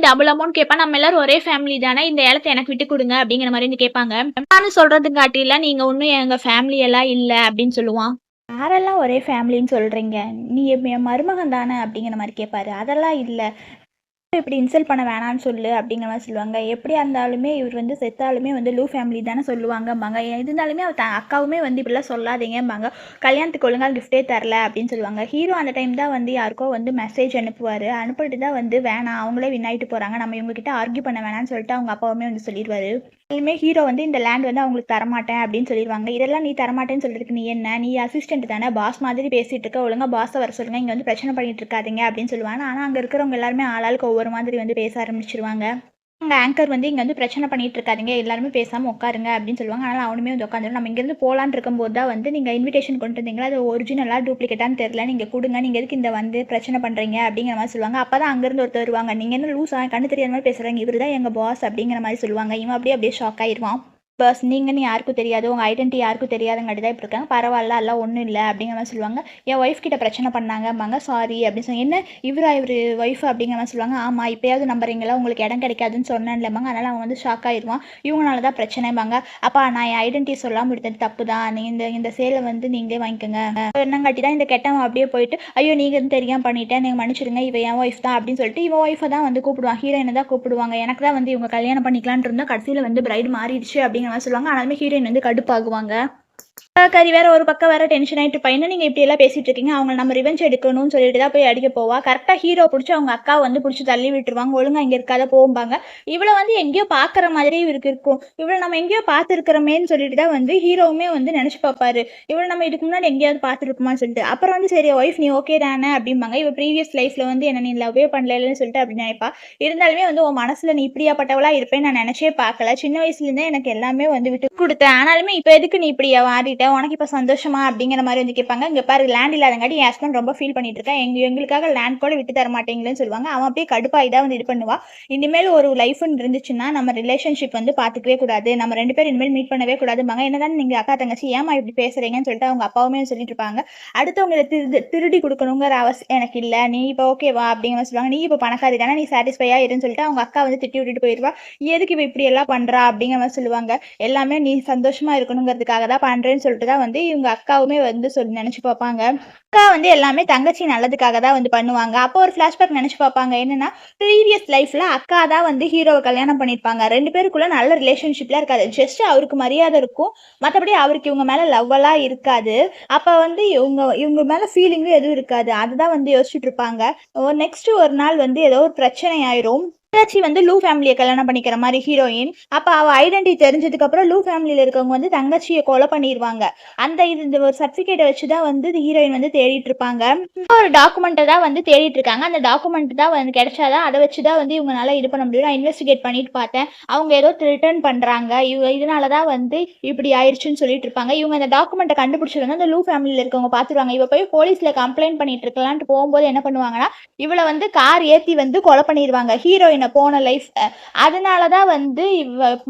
டபுள் அமௌண்ட் கேட்பா. "நம்ம எல்லாரும் ஒரே ஃபேமிலி தானே. இந்த ஏலத்த எனக்கு விட்டு குடுங்க." அப்படிங்கிற மாரி வந்து கேட்பாங்க. நானும் சொல்றதுங்காட்டில நீங்க ஒண்ணும் எங்க ஃபேமிலி எல்லாம் இல்ல அப்படின்னு சொல்லுவான். யாரெல்லாம் ஒரே ஃபேமிலின்னு சொல்றீங்க? நீ என் மருமகன் தானே அப்படிங்கிற மாரி கேட்பாரு. அதெல்லாம் இல்ல. இப்படி இன்சல்ட் பண்ண வேணான்னு சொல்லு அப்படிங்கிற மாரி சொல்லுவாங்க. எப்படியா இருந்தாலுமே இவர் வந்து செத்தாலுமே வந்து லூ ஃபேமிலி தானே சொல்லுவாங்கம்பாங்க. இருந்தாலுமே அவ அக்காவுமே வந்து இப்படிலாம் சொல்லாதீங்கம்பாங்க. கல்யாணத்துக்கு ஒழுங்கா கிஃப்ட்டே தரல அப்படின்னு சொல்லுவாங்க. ஹீரோ அந்த டைம் தான் வந்து யாருக்கோ வந்து மெசேஜ் அனுப்புவாரு. அனுப்பிட்டு தான் வந்து வேணாம் அவங்களே வின் ஆயிட்டு போறாங்க. நம்ம இவங்க கிட்ட ஆர்கியூ பண்ண வேணாம்னு சொல்லிட்டு அவங்க அப்பாவுமே வந்து சொல்லிருவாரு. இனிமே ஹீரோ வந்து இந்த லேண்ட் வந்து அவங்களுக்கு தரமாட்டேன் அப்படின்னு சொல்லிருவாங்க. இதெல்லாம் நீ தரமாட்டேன்னு சொல்றதுக்கு நீ என்ன? நீ அசிஸ்டன்ட் தானே பாஸ் மாதிரி பேசிட்டு இருக்க. ஒழுங்கா பாஸ வர சொல்லுங்க. இங்க வந்து பிரச்சனை பண்ணிட்டு இருக்காதீங்க அப்படின்னு சொல்லுவாங்க. ஆனா அங்க இருக்கிறவங்க எல்லாருமே ஆளாளுக்கு ஒவ்வொரு மாதிரி வந்து பேச ஆரம்பிச்சுருவாங்க. அங்க ஆங்கர் வந்து இங்க வந்து பிரச்சனை பண்ணிட்டு இருக்காதீங்க. எல்லாருமே பேசாம உட்காருங்க அப்படின்னு சொல்லுவாங்க. ஆனாலும் அவனுமே வந்து உட்காந்துரும். நம்ம இங்கேருந்து போலான்னு இருக்கும்போது தான் வந்து நீங்க இன்விடேஷன் கொண்டு வந்தீங்களா? அது ஒரிஜினலா டூப்ளிகேட்டான்னு தெரியல. நீங்க குடுங்க. நீங்க எதுக்கு இந்த வந்து பிரச்சனை பண்றீங்க? அப்படிங்கிற மாரி சொல்லுவாங்க. அப்பதான் அங்கேருந்து ஒருத்தர் வருவாங்க. நீங்க என்ன லூசா? கண்ணு தெரியாத மாரி பேசுறீங்க. இவரு தான் எங்க பாஸ் அப்படிங்கிற மாரி சொல்லுவாங்க. இவன் அப்படியே ஷாக் ஆயிருவான். பாஸ் நீங்கன்னு யாருக்கும் தெரியாது. உங்க ஐடென்டிட்டி யாருக்கும் தெரியாதங்காட்டி தான் இப்படி இருக்காங்க. பரவால்ல அதெல்லாம் ஒண்ணும் இல்ல அப்படிங்கிற மாரி சொல்லுவாங்க. என் ஒய்ஃப் கிட்ட பிரச்சனை பண்ணாங்கம்பாங்க. சாரி அப்படின்னு சொல்லி என்ன இவரு ஒய்ஃப் அப்படிங்கிற மாரி சொல்லுவாங்க. ஆமா இப்பயாவது நம்புறீங்களா? உங்களுக்கு இடம் கிடைக்காதுன்னு சொன்னேன்லம்பாங்க. அதனால அவன் வந்து ஷாக் ஆயிருவான். இவங்கனால தான் பிரச்சனைம்பாங்க. அப்பா நான் என் ஐடென்டிட்டி சொல்லாம விட்டது தப்பு தான். நீ இந்த சேலை வந்து நீங்களே வாங்கிக்கோங்க. என்னங்காட்டி தான் இந்த கெட்டவன் அப்படியே போயிட்டு ஐயோ நீங்க வந்து தெரியாம பண்ணிட்டேன். நீங்க மன்னிச்சிடுங்க. இவ என் ஒய்ஃப் தான் அப்படின்னு சொல்லிட்டு இவன் ஒய்ஃபை தான் வந்து கூப்பிடுவான். ஹீரோயினை தான் கூப்பிடுவாங்க. எனக்கு தான் வந்து இவங்க கல்யாணம் பண்ணிக்கலான்னு இருந்தா கடைசியில வந்து பிரைடு மாறிடுச்சு அப்படிங்கிற மாரி சொல்லுவாங்க. ஆனாலுமே ஹீரோயின் வந்து கடுப்பாகுவாங்க. கறி வேற ஒரு பக்கம் வேற டென்ஷன் ஆயிட்டு இருப்பா. என்ன நீங்க இப்படி எல்லாம் பேசிட்டு இருக்கீங்க? அவங்கள நம்ம ரிவெஞ்ச் எடுக்கணும்னு சொல்லிட்டு தான் போய் அடிக்க போவா. கரெக்ட்டா ஹீரோ புடிச்சு அவங்க அக்காவ வந்து புடிச்சு தள்ளி விட்டுருவாங்க. ஒழுங்கா இங்க இருக்காத போம்பாங்க. இவள வந்து எங்கேயோ பார்க்குற மாதிரியே இவருக்கு இருக்கும். இவள நம்ம எங்கேயோ பார்த்துருக்கிறோமேன்னு சொல்லிட்டு தான் வந்து ஹீரோவுமே வந்து நெனச்சு பார்ப்பாரு. இவள நம்ம இதுக்கு முன்னாடி எங்கேயாவது பார்த்துருப்போமான்னு சொல்லிட்டு. அப்புறம் வந்து சரி ஒய்ஃப் நீ ஓகே தானே அப்படிம்பாங்க. இவ ப்ரீவியஸ் லைஃப்ல வந்து என்ன நீ லவ்வே பண்ணலன்னு சொல்லிட்டு அப்படி நினைப்பா. இருந்தாலுமே வந்து உன் மனசுல நீ இப்படியாப்பட்டவளா இருப்பேன்னு நான் நினைச்சே பார்க்கல. சின்ன வயசுல இருந்தே எனக்கு எல்லாமே வந்து விட்டு குடுத்தேன். ஆனாலுமே இப்ப எதுக்கு நீ இப்படி மாறிட்ட? உனக்கு இப்ப சந்தோஷமா? அப்படிங்கிற மாரி வந்து கேட்பாங்க. இங்க பாரு லேண்ட் இல்லாதங்காட்டி என் ஹஸ்பண்ட் ரொம்ப ஃபீல் பண்ணிட்டு இருக்கேன். எங்களுக்காக லேண்ட் கூட விட்டு தர மாட்டீங்களேன்னு சொல்லுவாங்க. அவன் அப்படியே கடுப்பாயி தான் வந்து இது பண்ணுவா. இனிமேல் ஒரு லைஃப்ன்னு இருந்துச்சுன்னா நம்ம ரிலேஷன்ஷிப் வந்து பார்த்துக்கவே கூடாது. நம்ம 2 பேரும் இனிமேல் மீட் பண்ணவே கூடாதும்பாங்க. என்னதான் நீங்க அக்கா தங்கச்சி ஏமா இப்படி பேசுறீங்கன்னு சொல்லிட்டு அவங்க அப்பாவுமே சொல்லிட்டு இருப்பாங்க. அடுத்தவங்கள திருடி கொடுக்கணுங்கிற அவசியம் எனக்கு இல்ல. நீ இப்போ ஓகேவா? அப்படிங்கிற சொல்லுவாங்க. நீ இப்போ பணக்காரி தானே நீ சாட்டிஸ்ஃபையா இருன்னு சொல்லிட்டு அவங்க அக்கா வந்து திட்டி விட்டுட்டு போயிடுவா. எதுக்கு இவ இப்படி எல்லாம் பண்றா? அப்படிங்கிற மாதிரி சொல்லுவாங்க. எல்லாமே நீ சந்தோஷமா இருக்கணுங்கிறதுக்காக தான் பண்றேன்னு சொல்லிட்டு தான் வந்து இவங்க அக்காவுமே வந்து சொல்லி நினைச்சு பார்ப்பாங்க. அக்கா வந்து எல்லாமே தங்கச்சி நல்லதுக்காக தான் வந்து பண்ணுவாங்க. அப்போ ஒரு ஃப்ளாஷ்பேக் நினைச்சு பார்ப்பாங்க. என்னன்னா, ப்ரீவியஸ் லைஃப்ல அக்கா தான் வந்து ஹீரோவ கல்யாணம் பண்ணியிருப்பாங்க. 2 பேருக்குள்ள நல்ல ரிலேஷன்ஷிப்லாம் இருக்காது. ஜஸ்ட் அவருக்கு மரியாதை இருக்கும். மத்தபடி அவருக்கு இவங்க மேல லவ்வெல்லாம் இருக்காது. அப்ப வந்து இவங்க இவங்க மேல ஃபீலிங்கும் எதுவும் இருக்காது. அதுதான் வந்து யோசிச்சுட்டு இருப்பாங்க. நெக்ஸ்ட் ஒரு நாள் வந்து ஏதோ ஒரு பிரச்சனை ஆயிரும். மீனாட்சி வந்து லூ ஃபேமிலியை கல்யாணம் பண்ணிக்கிற மாதிரி ஹீரோயின். அப்ப அவ ஐடென்டிட்டி தெரிஞ்சதுக்கு அப்புறம் லூ ஃபேமிலியில இருக்கவங்க வந்து தங்கச்சியை கொலை பண்ணிடுவாங்க. இந்த ஒரு சர்டிபிகேட்டை வச்சுதான் வந்து ஹீரோயின் வந்து தேடிட்டு இருப்பாங்க. ஒரு டாக்குமெண்ட்டை தான் வந்து தேடிட்டு இருக்காங்க. அந்த டாக்குமெண்ட் தான் வந்து கிடைச்சாதான் அதை வச்சுதான் வந்து இவங்களால இது பண்ண முடியும். நான் இன்வெஸ்டிகேட் பண்ணிட்டு பார்த்தேன். அவங்க ஏதோ ரிட்டர்ன் பண்றாங்க. இதனாலதான் வந்து இப்படி ஆயிடுச்சுன்னு சொல்லிட்டு இருப்பாங்க. இவங்க அந்த டாக்குமெண்ட்டை கண்டுபிடிச்சிருந்தா அந்த லூ ஃபேமிலியில இருக்கவங்க பாத்துருவாங்க. இவ போய் போலீஸ்ல கம்ப்ளைண்ட் பண்ணிட்டு இருக்கலான்ட்டு போகும்போது என்ன பண்ணுவாங்கன்னா, இவளை வந்து கார் ஏத்தி வந்து கொலை பண்ணிடுவாங்க. ஹீரோயின் போன லைஃப். அதனாலதான் வந்து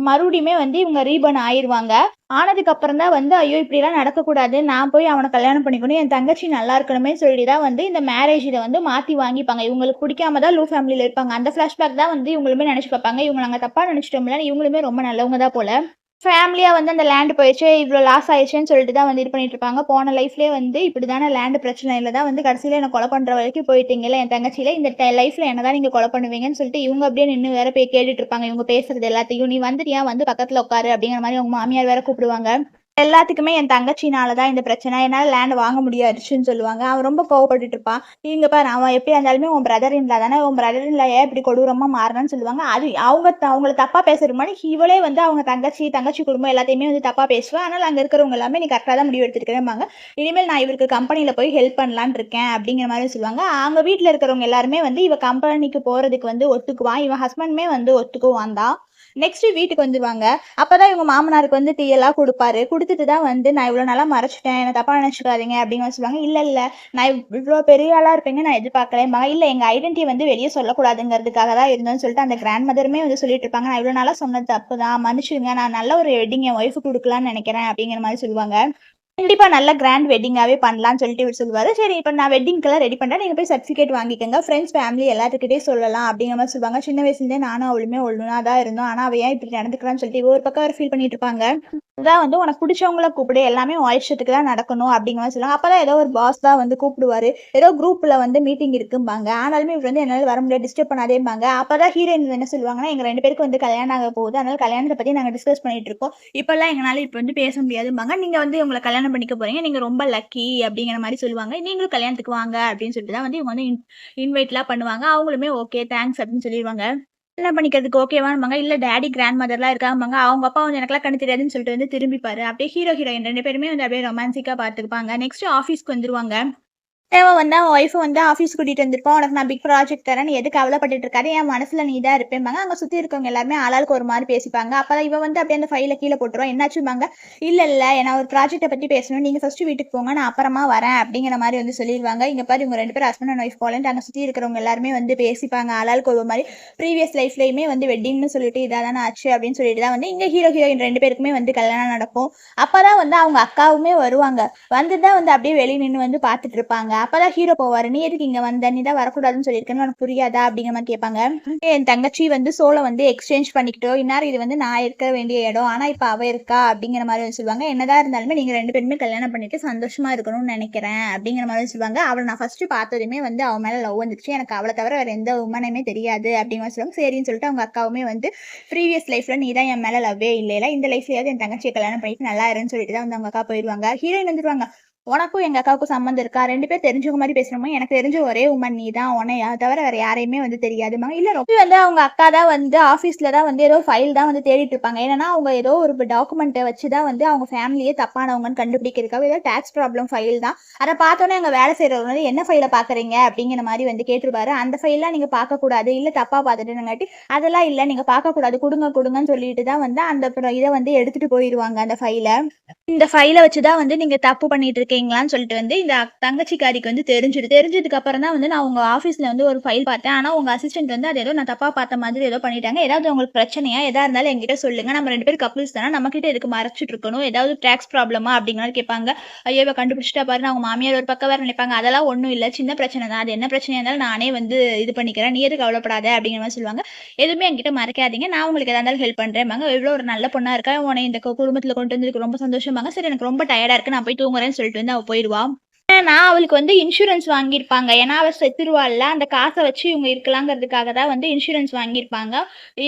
மறுபடியுமே வந்து இவங்க ரீபர்ன் ஆயிருவாங்க. ஆனதுக்கு அப்புறம் தான் வந்து ஐயோ இப்படிலாம் நடக்கக்கூடாது, நான் போய் அவனை கல்யாணம் பண்ணிக்கணும், என் தங்கச்சி நல்லா இருக்கணுமே சொல்லி தான் வந்து இந்த மேரேஜ் இதை வந்து மாத்தி வாங்கிப்பாங்க. இவங்களுக்கு பிடிக்காம தான் லூ ஃபேமிலியில இருப்பாங்க. அந்த ஃபிளாஷ்பேக் தான் வந்து இவங்களுமே நினைச்சு பார்ப்பாங்க. இவங்க நாங்க தப்பா நினைச்சிட்டோம்ல, இவங்களுமே ரொம்ப நல்லவங்க தான் போல. ஃபேமிலியா வந்து அந்த லேண்ட் போயிடுச்சு, இவ்வளோ லாஸ் ஆயிடுச்சுன்னு சொல்லிட்டு தான் வந்து இது பண்ணிட்டு இருப்பாங்க. போன லைஃப்லேயே வந்து இப்படி தானே லேண்ட் பிரச்சனையில தான் வந்து கடைசியில் என்ன கொலை பண்ணுற வரைக்கும் போயிட்டீங்கல்ல என் தங்கச்சியில, இந்த லைஃப்ல என்ன தான் நீங்கள் கொலை பண்ணுவீங்கன்னு சொல்லிட்டு இவங்க அப்படியே நின்று வேற போய் கேட்டுட்டு இருப்பாங்க. இவங்க பேசுறது எல்லாத்தையும், நீ வந்துட்டியா வந்து பக்கத்தில் உட்காரு அப்படிங்கிற மாதிரி அவங்க மாமியார் வேற கூப்பிடுவாங்க. எல்லாத்துக்குமே என் தங்கச்சினால தான் இந்த பிரச்சனை, என்னால் லேண்ட் வாங்க முடியாதுன்னு சொல்லுவாங்க. அவன் ரொம்ப கோவப்பட்டுட்டு இருப்பான். இங்க பாரு, அவன் எப்படி இருந்தாலுமே உன் பிரதர் இல்லா தானே, உன் பிரதர் இல்ல ஏன் இப்படி கொடூரமா மாறினான்னு சொல்லுவாங்க. அது அவங்கள தப்பா பேசுற மாதிரி இவளே வந்து அவங்க தங்கச்சி குடும்பம் எல்லாத்தையுமே வந்து தப்பா பேசுவேன். அதனால அங்க இருக்கிறவங்க எல்லாமே நீ கரெக்டாக தான் முடிவு எடுத்துருக்கேன்பாங்க. இனிமேல் நான் இவருக்கு கம்பெனியில போய் ஹெல்ப் பண்ணலான்னு இருக்கேன் அப்படிங்கிற மாதிரி சொல்லுவாங்க. அவங்க வீட்டில் இருக்கிறவங்க எல்லாருமே வந்து இவ கம்பெனிக்கு போறதுக்கு வந்து ஒத்துக்குவான். இவன் ஹஸ்பண்டுமே வந்து ஒத்துக்குவான் தான். நெக்ஸ்ட் வீட்டுக்கு வந்துருவாங்க. அப்பதான் இவங்க மாமனாருக்கு வந்து டீ எல்லாம் கொடுப்பாரு. கொடுத்துட்டு தான் வந்து நான் இவ்வளவு நாளா மறைச்சிட்டேன், என்ன தப்பா நினைச்சுக்காதீங்க அப்படின்னு சொல்லுவாங்க. இல்ல நான் இவ்வளவு பெரிய ஆளா இருப்பீங்க நான் எதிர்பார்க்கல. இல்ல எங்க ஐடென்டிட்டி வந்து வெளியே சொல்லக்கூடாதுங்கிறதுக்காக தான் இருந்தோம்னு சொல்லிட்டு அந்த கிராண்ட் மதருமே வந்து சொல்லிட்டு இருப்பாங்க. நான் இவ்வளவு நாளா சொன்னது தப்பு தான், மன்னிச்சுங்க, நான் நல்ல ஒரு வெட்டிங் என் ஒய்ஃபு கொடுக்கலான்னு நினைக்கிறேன் அப்படிங்கிற மாதிரி சொல்லுவாங்க. கண்டிப்பா நல்ல கிராண்ட் வெட்டிங்காவே பண்ணலாம்னு சொல்லிட்டு இவர் சொல்லுவாரு. சரி இப்ப நான் வெட்டிங்க்கெல்லாம் ரெடி பண்றேன், நீங்க போய் சர்டிஃபிகேட் வாங்கிக்கோங்க, ஃப்ரெண்ட்ஸ் ஃபேமிலி எல்லாத்துக்கிட்டே சொல்லலாம் அப்படிங்கிற மாதிரி சொல்லுவாங்க. சின்ன வயசுலேருந்தே நானும் அவளுமே ஒழுங்கா தான் இருந்தோம், ஆனா அவ ஏன் இப்படி நடந்துக்கிறான்னு சொல்லிட்டு ஒரு பக்கம் அவர் ஃபீல் பண்ணிட்டு இருப்பாங்க. அதான் வந்து உனக்கு பிடிச்சவங்கள கூப்பிடு, எல்லாமே இஷ்டத்துக்கு தான் நடக்கணும் அப்படிங்கிற மாதிரி சொல்லுவாங்க. அப்பதான் ஏதோ ஒரு பாஸ் தான் வந்து கூப்பிடுவாரு. ஏதோ குரூப்ல வந்து மீட்டிங் இருக்கும்பாங்க. ஆனாலுமே இவர் வந்து என்னால வர முடியாது, டிஸ்டர்ப் பண்ணாதேம்பாங்க. அப்பதான் ஹீரோயின் என்ன சொல்லுவாங்கன்னா, எங்க 2 பேருக்கு வந்து கல்யாணம் ஆக போகுது, அதனால கல்யாணத்தை பத்தி நாங்க டிஸ்கஸ் பண்ணிட்டு இருக்கோம். இப்பெல்லாம் எங்களால இப்ப வந்து பேச முடியாதும்பாங்க. நீங்க வந்து உங்களை கல்யாணம் பண்ணிக்க போறீங்க, நீங்க ரொம்ப லக்கி அப்படிங்கிற மாதிரி சொல்லுவாங்க. நீங்களும் கல்யாணத்துக்கு வாங்க அப்படின்னு சொல்லிட்டு தான் வந்து இவங்க வந்து இன்வைட்லாம் பண்ணுவாங்க. அவங்களுமே ஓகே தேங்க்ஸ் அப்படின்னு சொல்லிடுவாங்க. கல்யாணம் பண்ணிக்கிறதுக்கு ஓகேவான்பாங்க. இல்ல டாடி கிராண்ட் மதர்லாம் இருக்காங்கம்பாங்க. அவங்க அப்பா வந்து எனக்கெல்லாம் கண்ணு தெரியாதுன்னு சொல்லிட்டு வந்து திரும்பிப்பாரு. அப்படியே ஹீரோயின் 2 பேருமே வந்து அப்படியே ரொமான்சிக்கா பார்த்துப்பாங்க. நெக்ஸ்ட் ஆஃபீஸ்க்கு வந்துருவாங்க. அவன் வந்து அவன் ஒய்ஃபை வந்து ஆஃபீஸ் கூட்டிட்டு வந்திருப்பான். உனக்கு நான் பிக் ப்ராஜெக்ட் தரேன், நீ எதுக்கு கவலைப்பட்டுட்டு இருக்காது, என் மனசுல நீ தான் இருப்பேன்பாங்க. அங்க சுத்தி இருக்கவங்க எல்லாருமே ஆளாளுக்கு ஒரு மாதிரி பேசிப்பாங்க. அப்பதான் இவன் வந்து அப்படியே அந்த ஃபைலை கீழே போட்டுருவான். என்னாச்சும்பாங்க. இல்ல நான் ஒரு ப்ராஜெக்ட்டை பத்தி பேசணும், நீங்க ஃபர்ஸ்ட் வீட்டுக்கு போங்க, நான் அப்புறமா வரேன் அப்படிங்கிற மாதிரி வந்து சொல்லிடுவாங்க. இங்க பாரு இவங்க 2 பேரும் ஹஸ்பண்ட் அண்ட் ஒய்ஃப் போலன்ட்டு அங்க சுத்தி இருக்கிறவங்க எல்லாருமே வந்து பேசிப்பாங்க. ஆளாளுக்கு ஒரு மாதிரி ப்ரீவியஸ் லைஃப்லயுமே வந்து வெட்டிங்னு சொல்லிட்டு இதாக தானே ஆச்சு அப்படின்னு சொல்லிட்டு தான் வந்து இங்க ஹீரோயின் 2 பேருக்குமே வந்து கல்யாணம் நடக்கும். அப்பதான் வந்து அவங்க அக்காவுமே வருவாங்க. வந்துதான் வந்து அப்படியே வெளியே நின்று வந்து பார்த்துட்டு இருப்பாங்க. அப்பதான் ஹீரோ போவாரு. நீ எதுக்கு இங்க வந்த, நீ தான் வரக்கூடாதுன்னு சொல்லியிருக்கேன்னு உனக்கு புரியாதா அப்படிங்கிற மாதிரி கேட்பாங்க. என் தங்கச்சி வந்து சோலை வந்து எக்ஸ்சேஞ்ச் பண்ணிக்கிட்டோம், இன்னார் இது வந்து நான் இருக்க வேண்டிய இடம், ஆனா இப்ப அவ இருக்கா அப்படிங்கிற மாதிரி சொல்லுவாங்க. என்னதான் இருந்தாலுமே நீங்க 2 பேருமே கல்யாணம் பண்ணிட்டு சந்தோஷமா இருக்கணும்னு நினைக்கிறேன் அப்படிங்கிற மாதிரி சொல்லுவாங்க. அவளை நான் ஃபர்ஸ்ட் பார்த்ததுமே வந்து அவன் மேல லவ் வந்துருச்சு, எனக்கு அவளை தவிர வேற எந்த உமனையுமே தெரியாது அப்படிங்கிற மாதிரி சொல்லுவாங்க. சரின்னு சொல்லிட்டு அவங்க அக்காவுமே வந்து ப்ரீவியஸ் லைஃப்ல நீ தான் என் மேல லவ்வே இல்லைல, இந்த லைஃப்லயாவது என் தங்கச்சியை கல்யாணம் பண்ணிட்டு நல்லா இருன்னு சொல்லிட்டு தான் வந்து அவங்க அக்கா போயிடுவாங்க. ஹீரோயின் வந்துருவாங்க. உனக்கும் எங்க அக்காவுக்கும் சம்மந்தம் இருக்கா, 2 பேர் தெரிஞ்சவங்க மாதிரி பேசுறோமோ, எனக்கு தெரிஞ்ச ஒரே உமன் நீ தான், உன்னைய தவிர வேற யாரையுமே வந்து தெரியாதுமா. இல்ல ரொம்ப வந்து அவங்க அக்கா தான் வந்து ஆஃபீஸ்ல தான் வந்து ஏதோ ஃபைல் தான் வந்து தேடிட்டு இருப்பாங்க. ஏன்னா அவங்க ஏதோ ஒரு டாக்குமெண்ட்டை வச்சு தான் வந்து அவங்க ஃபேமிலியே தப்பானவங்கன்னு கண்டுபிடிக்கிறதுக்காக ஏதோ டேக்ஸ் ப்ராப்ளம் ஃபைல் தான். அதை பார்த்தோன்னே அங்கே வேலை செய்யறவங்க வந்து என்ன ஃபைலை பாக்குறீங்க அப்படிங்கிற மாதிரி வந்து கேட்டுருப்பாரு. அந்த ஃபைல்லாம் நீங்க பார்க்க கூடாது, இல்ல தப்பா பார்த்துட்டுங்காட்டி அதெல்லாம் இல்ல நீங்க பார்க்க கூடாது, கொடுங்கன்னு சொல்லிட்டு தான் வந்து அந்த இதை வந்து எடுத்துட்டு போயிடுவாங்க அந்த ஃபைலை. இந்த ஃபைலை வச்சுதான் வந்து நீங்க தப்பு பண்ணிட்டு இருக்கீங்க இருக்கீங்களான்னு சொல்லிட்டு வந்து இந்த தங்கச்சிக்காரிக்கு வந்து தெரிஞ்சதுக்கு அப்புறம் தான் வந்து நான் உங்க ஆஃபீஸ்ல வந்து ஒரு ஃபைல் பார்த்தேன். ஆனா உங்க அசிஸ்டன்ட் வந்து அது ஏதோ நான் தப்பா பார்த்த மாதிரி ஏதோ பண்ணிட்டாங்க. ஏதாவது உங்களுக்கு பிரச்சனையா? எதா இருந்தாலும் என்கிட்ட சொல்லுங்க. நம்ம 2 பேரும் கப்பிள்ஸ் தானே. நம்மகிட்ட எதுக்கு மறைச்சிட்டு இருக்கணும்? ஏதாவது டாக்ஸ் ப்ராப்ளமா? அப்படிங்கிற மாரி கேட்பாங்க. ஐயோ! இவ கண்டுபிடிச்சிட்டா பாருன்னு அவங்க மாமியார் ஒரு பக்கம் வேற நினைப்பாங்க. அதெல்லாம் ஒண்ணும் இல்ல. சின்ன பிரச்சனை தான். அது என்ன பிரச்சனையா இருந்தாலும் நானே வந்து இது பண்ணிக்கிறேன். நீ எதுக்கு கவலைப்படாத அப்படிங்கிற மாரி சொல்லுவாங்க. எதுவுமே என்கிட்ட மறைக்காதீங்க. நான் உங்களுக்கு எதா இருந்தாலும் ஹெல்ப் பண்றேன்பாங்க. இவ்ளோ ஒரு நல்ல பொண்ணா இருக்கா. உன்னை இந்த குடும்பத்துல கொண்டு வந்ததுக்கு ரொம்ப சந்தோஷம்பாங்க. சரி எனக்கு ரொம்ப டயர்டா இருக்கு. நான் போய் தூங்குறேன்னு சொல்லிட்டு வந்து அவ போயிருவா. ஏன்னா அவளுக்கு வந்து இன்சூரன்ஸ் வாங்கியிருப்பாங்க. ஏன்னா அவ செத்துருவாள்ல. அந்த காச வச்சு இவங்க இருக்கலாங்கிறதுக்காக தான் வந்து இன்சூரன்ஸ் வாங்கியிருப்பாங்க.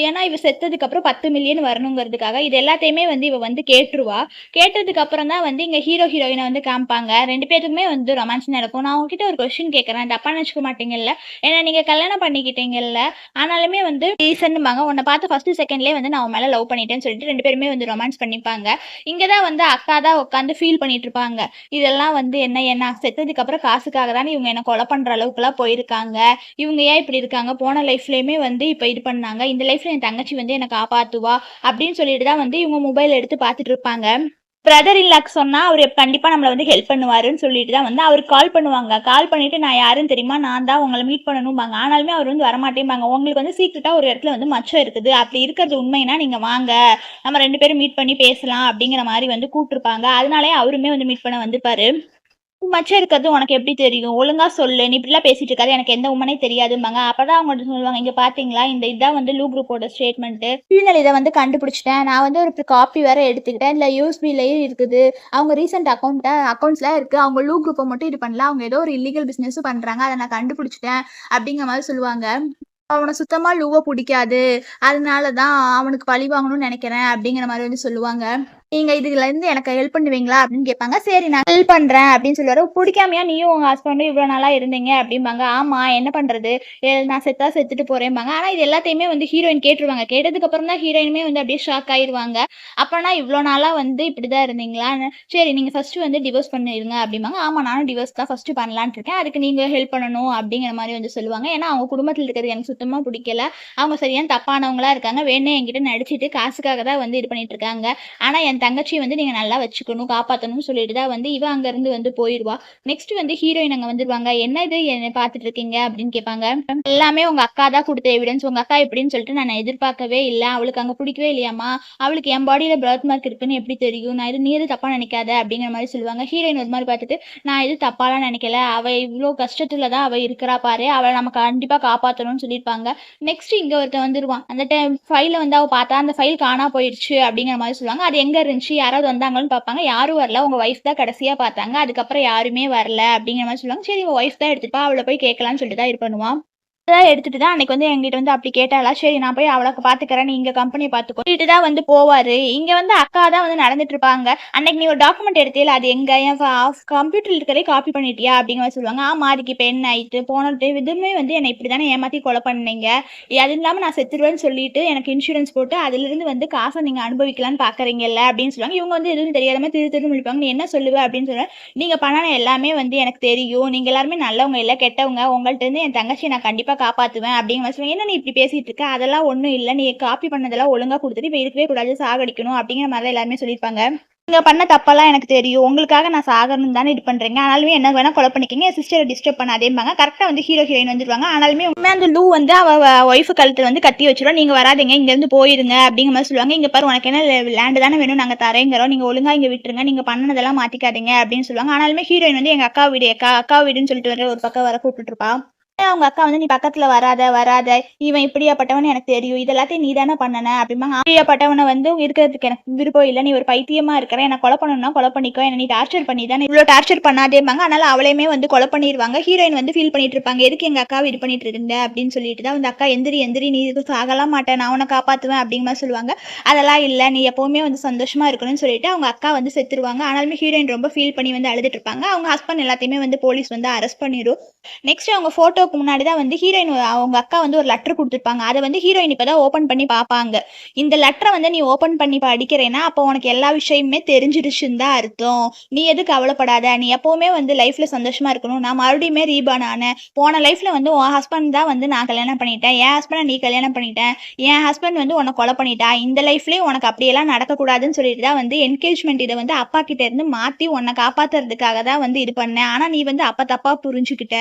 ஏன்னா இவ செத்ததுக்கு அப்புறம் 10,000,000 வரணுங்கிறதுக்காக. இது எல்லாத்தையுமே வந்து இவ வந்து கேட்டுருவா. கேட்டதுக்கு அப்புறம் தான் வந்து இங்க ஹீரோ, ஹீரோயின வந்து காமிப்பாங்க. 2 பேத்துக்குமே வந்து ரொமான்ஸ் நடக்கும். நான் உங்ககிட்ட ஒரு கொஸ்டின் கேட்கறேன். தப்பா நினைச்சுக்க மாட்டீங்கல்ல? ஏன்னா நீங்க கல்யாணம் பண்ணிக்கிட்டீங்கல்ல? ஆனாலுமே வந்து ரீசன்பாங்க. உன்ன பார்த்து ஃபர்ஸ்ட் செகண்ட்லயே வந்து நான் உன் மேல லவ் பண்ணிட்டேன்னு சொல்லிட்டு 2 பேருமே வந்து ரொமான்ஸ் பண்ணிப்பாங்க. இங்க தான் வந்து அக்கா தான் உட்காந்து ஃபீல் பண்ணிட்டு இருப்பாங்க. இதெல்லாம் வந்து என்ன செத்ததுக்கு அப்புறம் காசுக்காக தானே இவங்க என்ன கொலை பண்ற அளவுக்குலாம் போயிருக்காங்க. இவங்க ஏன் இப்படி இருக்காங்க? போன லைஃப்லயுமே வந்து இப்ப இது பண்ணாங்க. இந்த லைஃப்ல என் தங்கச்சி வந்து என்ன காப்பாத்துவா அப்படின்னு சொல்லிட்டு தான் வந்து இவங்க மொபைல் எடுத்து பார்த்துட்டு இருப்பாங்க. பிரதர் இன் லாக்கு சொன்னா அவரு கண்டிப்பா நம்மள வந்து ஹெல்ப் பண்ணுவாருன்னு சொல்லிட்டு தான் வந்து அவருக்கு கால் பண்ணுவாங்க. கால் பண்ணிட்டு நான் யாருன்னு தெரியுமா? நான் தான் உங்கள மீட் பண்ணணும்பாங்க. ஆனாலுமே அவர் வந்து வரமாட்டேன்பாங்க. உங்களுக்கு வந்து சீக்ரெட்டா ஒரு இடத்துல வந்து மச்சம் இருக்குது. அப்படி இருக்கிறது உண்மைன்னா நீங்க வாங்க. நம்ம 2 பேரும் மீட் பண்ணி பேசலாம் அப்படிங்கிற மாரி வந்து கூப்ட்டுருப்பாங்க. அதனாலயே அவருமே வந்து மீட் பண்ண வந்திருப்பாரு. மச்சம் இருக்கிறது உனக்கு எப்படி தெரியும்? ஒழுங்கா சொல்லு. நீ இப்படிலாம் பேசிட்டு இருக்காத. எனக்கு எந்த உண்மைனே தெரியாதும்பாங்க. அப்பதான் அவங்க சொல்லுவாங்க, இங்க பார்த்தீங்களா? இதான் வந்து லூ குரூப்போட ஸ்டேட்மெண்ட்டு. கீழ இத வந்து கண்டுபிடிச்சுட்டேன். நான் வந்து ஒரு காப்பி வேற எடுத்துக்கிட்டேன். இதுல யூஎஸ்பிலயும் இருக்குது. அவங்க ரீசென்ட் அக்கவுண்ட்ஸ்லாம் இருக்கு. அவங்க லூ குரூப்ப மட்டும் இது பண்ணல. அவங்க ஏதோ ஒரு இல்லீகல் பிசினஸும் பண்றாங்க. அத நான் கண்டுபிடிச்சுட்டேன். அப்படிங்கிற மாரி சொல்லுவாங்க. அவன சுத்தமா லூவ புடிக்காது. அதனால தான் அவனுக்கு பழி வாங்கணும்னு நெனைக்கிறேன். அப்படிங்கிற மாரி வந்து சொல்லுவாங்க. நீங்க இதுலருந்து எனக்கு ஹெல்ப் பண்ணுவீங்களா? அப்படின்னு கேட்பாங்க. சரி நான் ஹெல்ப் பண்றேன் அப்படின்னு சொல்லுவாரு. புடிக்காமயா நீயும் உங்க ஹஸ்பண்டும் இவ்வளோ நாளா இருந்தீங்க? அப்படிம்பாங்க. ஆமா என்ன பண்றது? நான் செத்தா செத்துட்டு போறேன்பாங்க. ஆனா இது எல்லாத்தையுமே வந்து ஹீரோயின் கேட்டுருவாங்க. கேட்டதுக்கு அப்புறம் தான் ஹீரோயினுமே வந்து அப்படியே ஷாக் ஆயிருவாங்க. அப்பனா இவ்வளோ நாளா வந்து இப்படிதான் இருந்தீங்களான்னு. சரி நீங்க ஃபர்ஸ்ட் வந்து டிவோர்ஸ் பண்ணிருங்க அப்படிம்பாங்க. ஆமா நானும் டிவோர்ஸ் தான் ஃபர்ஸ்ட் பண்ணலான்ட்டு இருக்கேன். அதுக்கு நீங்க ஹெல்ப் பண்ணணும் அப்படிங்கிற மாரி வந்து சொல்லுவாங்க. ஏன்னா அவங்க குடும்பத்துல இருக்கிறது எனக்கு சுத்தமா பிடிக்கல. அவங்க சரியான தப்பானவங்களா இருக்காங்க. வேணும்னே என்கிட்ட நடிச்சுட்டு காசுக்காக தான் வந்து இது பண்ணிட்டு இருக்காங்க. ஆனா என் தங்கச்சிய வந்து நீங்க நல்லா வச்சுக்கணும், காப்பாத்தணும்னு சொல்லிட்டு தான் வந்து இவ அங்கருந்து வந்து போயிருவா. நெக்ஸ்ட் வந்து ஹீரோயின் அங்க வந்துருவாங்க. "என்ன இது என்ன பார்த்துட்டு இருக்கீங்க?" அப்படின்னு கேட்பாங்க. "எல்லாமே உங்க அக்கா தான் குடுத்த எவிடன்ஸ். உங்க அக்கா இப்படின்னு சொல்லிட்டு நான் எதிர்பார்க்கவே இல்ல. அவளுக்கு அங்க பிடிக்கவே இல்லையாம்மா. அவளுக்கு என் பாடியில பர்த் மார்க் இருக்குன்னு எப்படி தெரியும்? நீ எதுவும் தப்பா நினைக்காத" அப்படிங்கிற மாரி சொல்லுவாங்க. ஹீரோயின் ஒரு மாரி பார்த்துட்டு, "நான் எதுவும் தப்பாலாம் நினைக்கல. அவ இவ்ளோ கஷ்டத்துல தான் அவ இருக்கிறா பாரு. அவள நம்ம கண்டிப்பா காப்பாத்தணும்னு" சொல்லியிருப்பாங்க. நெக்ஸ்ட் இங்க ஒருத்தன் வந்துருவான். அந்த ஃபைல வந்து அவ பார்த்தா, அந்த ஃபைல் காணா போயிருச்சு அப்படிங்கிற மாரி சொல்லுவாங்க. அது எங்க இருந்துச்சு? யாராவது வந்தாங்களான்னு பார்ப்பாங்க. யாரும் வரல. உங்க ஒய்ஃப் தான் கடைசியா பார்த்தாங்க. அதுக்கப்புறம் யாருமே வரல அப்படிங்கிற மாரி சொல்லுவாங்க. சரி உன் ஒய்ஃப் தான் எடுத்துட்டு வா. அவள போய் கேட்கலான்னு சொல்லிட்டு தான் இது பண்ணுவான். தான் எடுத்துட்டு தான் அன்னைக்கு வந்து என்கிட்ட வந்து அப்படி கேட்டாளா, சரி நான் போய் அவள பார்த்துக்கிறேன். நீ இங்க கம்பெனிய பார்த்துக்கோ. சொல்லிட்டு தான் வந்து போவாரு. இங்க வந்து அக்கா தான் வந்து நடந்துட்டு இருப்பாங்க. அன்னைக்கு நீ ஒரு டாக்குமெண்ட் எடுத்தியல்ல அது எங்க? என் கம்ப்யூட்டர்ல இருக்கிறதே காப்பி பண்ணிட்டியா? அப்படிங்கிற மாரி சொல்லுவாங்க. ஆமா அதுக்கு இப்ப என்ன ஆயிட்டு? போன இதுவுமே வந்து என்னை இப்படி தானே ஏமாத்தி கொலை பண்ணீங்க. அது இல்லாம நான் செத்துருவேன்னு சொல்லிட்டு எனக்கு இன்சூரன்ஸ் போட்டு அதிலிருந்து வந்து காச நீங்க அனுபவிக்கலான்னு பார்க்குறீங்கல்ல அப்படின்னு சொல்லுவாங்க. இவங்க வந்து எதுவும் தெரியாத மாரி திரு முழிப்பாங்க. நீ என்ன சொல்லுவ? அப்படின்னு சொல்லுவேன். நீங்க பண்ணுன எல்லாமே வந்து எனக்கு தெரியும். நீங்க எல்லாருமே நல்லவங்க இல்ல, கெட்டவங்க. உங்கள்ட்ட இருந்து என் தங்கச்சிய நான் கண்டிப்பா காப்பாத்துவேன் அப்படிங்கிற மாரி சொல்லுவேன். என்ன நீ இப்படி பேசிட்டு இருக்க? அதெல்லாம் ஒண்ணும் இல்ல. நீ காப்பி பண்ணதெல்லாம் ஒழுங்கா குடுத்துட்டு இப்ப இருக்கவே கூடாது. சாகடிக்கணும் அப்படிங்கிற மாரி தான் எல்லாருமே சொல்லியிருப்பாங்க. நீங்க பண்ண தப்பெல்லாம் எனக்கு தெரியும். உங்களுக்காக நான் சாகணும்னு தானே இது பண்றீங்க. ஆனாலுமே என்ன வேணா கொலை பண்ணிக்கங்க. என் சிஸ்டர டிஸ்டர்ப் பண்ணாதேம்பாங்க. கரெக்ட்டா வந்து ஹீரோ, ஹீரோயின் வந்துருவாங்க. ஆனாலுமே உண்மையா அந்த லூ வந்து அவ ஒய்ஃப் கழுத்துல வந்து கத்தி வச்சுருவா. நீங்க வராதீங்க. இங்கருந்து போயிருங்க அப்படிங்கிற மாரி சொல்லுவாங்க. இங்க பாரு உனக்கு என்ன லேண்ட் தானே வேணும் நாங்க தரேங்கிறோம். நீங்க ஒழுங்கா இங்க விட்டுருங்க. நீங்க பண்ணுனதெல்லாம் மாத்திக்காதீங்க அப்படின்னு சொல்லுவாங்க. ஆனாலுமே ஹீரோயின் வந்து எங்க அக்கா வீடு அக்கா வீடுன்னு சொல்லிட்டு வர ஒரு பக்கம் வர கூப்பிட்டுட்டு இருப்பா. அவங்க அக்கா வந்து நீ பக்கத்துல வராத. இவன் இப்படியாப்பட்டவன்னு எனக்கு தெரியும். இது எல்லாத்தையும் நீ தானே பண்ணுன அப்படிம்பாங்க. இப்படியாப்பட்டவன வந்து இருக்கிறதுக்கு எனக்கு விருப்பம் இல்ல. நீ ஒரு பைத்தியமா இருக்கிற. என்ன கொலை பண்ணணும்னா கொலை பண்ணிக்கோ. என்ன நீ டார்ச்சர் பண்ணி தானே இவ்ளோ டார்ச்சர் பண்ணாதேம்பாங்க. அதனால அவளையுமே வந்து கொலை பண்ணிருவாங்க. ஹீரோயின் வந்து ஃபீல் பண்ணிட்டு இருப்பாங்க. எதுக்கு எங்க அக்காவ இது பண்ணிட்டு இருந்த அப்படின்னு சொல்லிட்டு தான் வந்து அக்கா எந்திரி நீ இது சாகலாம் மாட்டேன். நான் உன்னை காப்பாத்துவேன் அப்படிங்கிற மாதிரி சொல்லுவாங்க. அதெல்லாம் இல்ல. நீ எப்பவுமே வந்து சந்தோஷமா இருக்கணும்னு சொல்லிட்டு அவங்க அக்கா வந்து செத்துருவாங்க. ஆனாலுமே ஹீரோயின் ரொம்ப ஃபீல் பண்ணி வந்து அழுதுட்டு இருப்பாங்க. அவங்க ஹஸ்பண்ட் எல்லாத்தையுமே வந்து போலீஸ் வந்து அரெஸ்ட் பண்ணிரும். நெக்ஸ்ட் அவங்க ஃபோட்டோ இன்ட்ரோக்கு முன்னாடி தான் வந்து ஹீரோயின் அவங்க அக்கா வந்து ஒரு லெட்டர் குடுத்துருப்பாங்க. அத வந்து ஹீரோயின் இப்ப தான் ஓப்பன் பண்ணி பாப்பாங்க. இந்த லெட்டர வந்து நீ ஓப்பன் பண்ணி படிக்கிறேன்னா, அப்போ உனக்கு எல்லா விஷயமுமே தெரிஞ்சிருச்சுன்னு தான் அர்த்தம். நீ எதுவும் கவலைப்படாத. நீ எப்பவுமே வந்து லைஃப்ல சந்தோஷமா இருக்கணும். நான் மறுபடியுமே ரீபார்ன் ஆனேன். போன லைஃப்ல வந்து உன் ஹஸ்பண்ட் தான் வந்து நான் கல்யாணம் பண்ணிட்டேன். என் ஹஸ்பண்ட நீ கல்யாணம் பண்ணிட்ட. என் ஹஸ்பண்ட் வந்து உன்ன கொலை பண்ணிட்டான். இந்த லைஃப்லயும் உனக்கு அப்படியெல்லாம் நடக்கக்கூடாதுன்னு சொல்லிட்டு தான் வந்து என்கேஜ்மெண்ட் இத வந்து அப்பா கிட்ட இருந்து மாத்தி உன்ன காப்பாத்துறதுக்காக தான் வந்து இது பண்ணேன். ஆனா நீ வந்து அப்ப தப்பா புரிஞ்சுக்கிட்ட.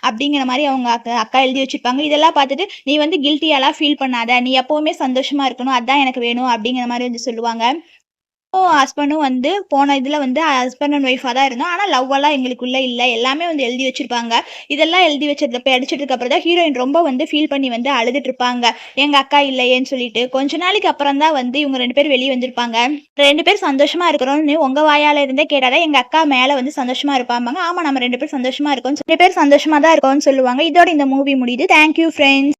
அப்படிங்கிற மாரி அவங்க அக்கா எழுதி வச்சிருப்பாங்க. இதெல்லாம் பார்த்துட்டு நீ வந்து கில்ட்டியாலாம் ஃபீல் பண்ணாத. நீ எப்பவுமே சந்தோஷமா இருக்கணும். அதான் எனக்கு வேணும் அப்படிங்கிற மாரி வந்து சொல்லுவாங்க. ஹஸ்பண்டும் வந்து போன இதுல வந்து ஹஸ்பண்ட் அண்ட் ஒய்ஃபா தான் இருந்தோம். ஆனா லவ்வெல்லாம் எங்களுக்குள்ள இல்ல. எல்லாமே வந்து எழுதி வச்சிருப்பாங்க. இதெல்லாம் எழுதி வச்சத படிச்சதுக்கு அப்புறம் தான் ஹீரோயின் ரொம்ப வந்து ஃபீல் பண்ணி வந்து அழுதுட்டு இருப்பாங்க. எங்க அக்கா இல்லையேன்னு சொல்லிட்டு. கொஞ்ச நாளைக்கு அப்புறம் தான் வந்து இவங்க 2 பேரும் வெளிய வந்திருப்பாங்க. 2 பேரும் சந்தோஷமா இருக்கிறோம்னு உங்க வாயால இருந்தே கேட்டா தான் எங்க அக்கா மேல வந்து சந்தோஷமா இருப்பாம்பாங்க. ஆமா நம்ம 2 பேரும் சந்தோஷமா இருக்கோம். 2 பேரும் சந்தோஷமா தான் இருக்கோம்னு சொல்லுவாங்க. இதோட இந்த மூவி முடியுது. Thank you friends.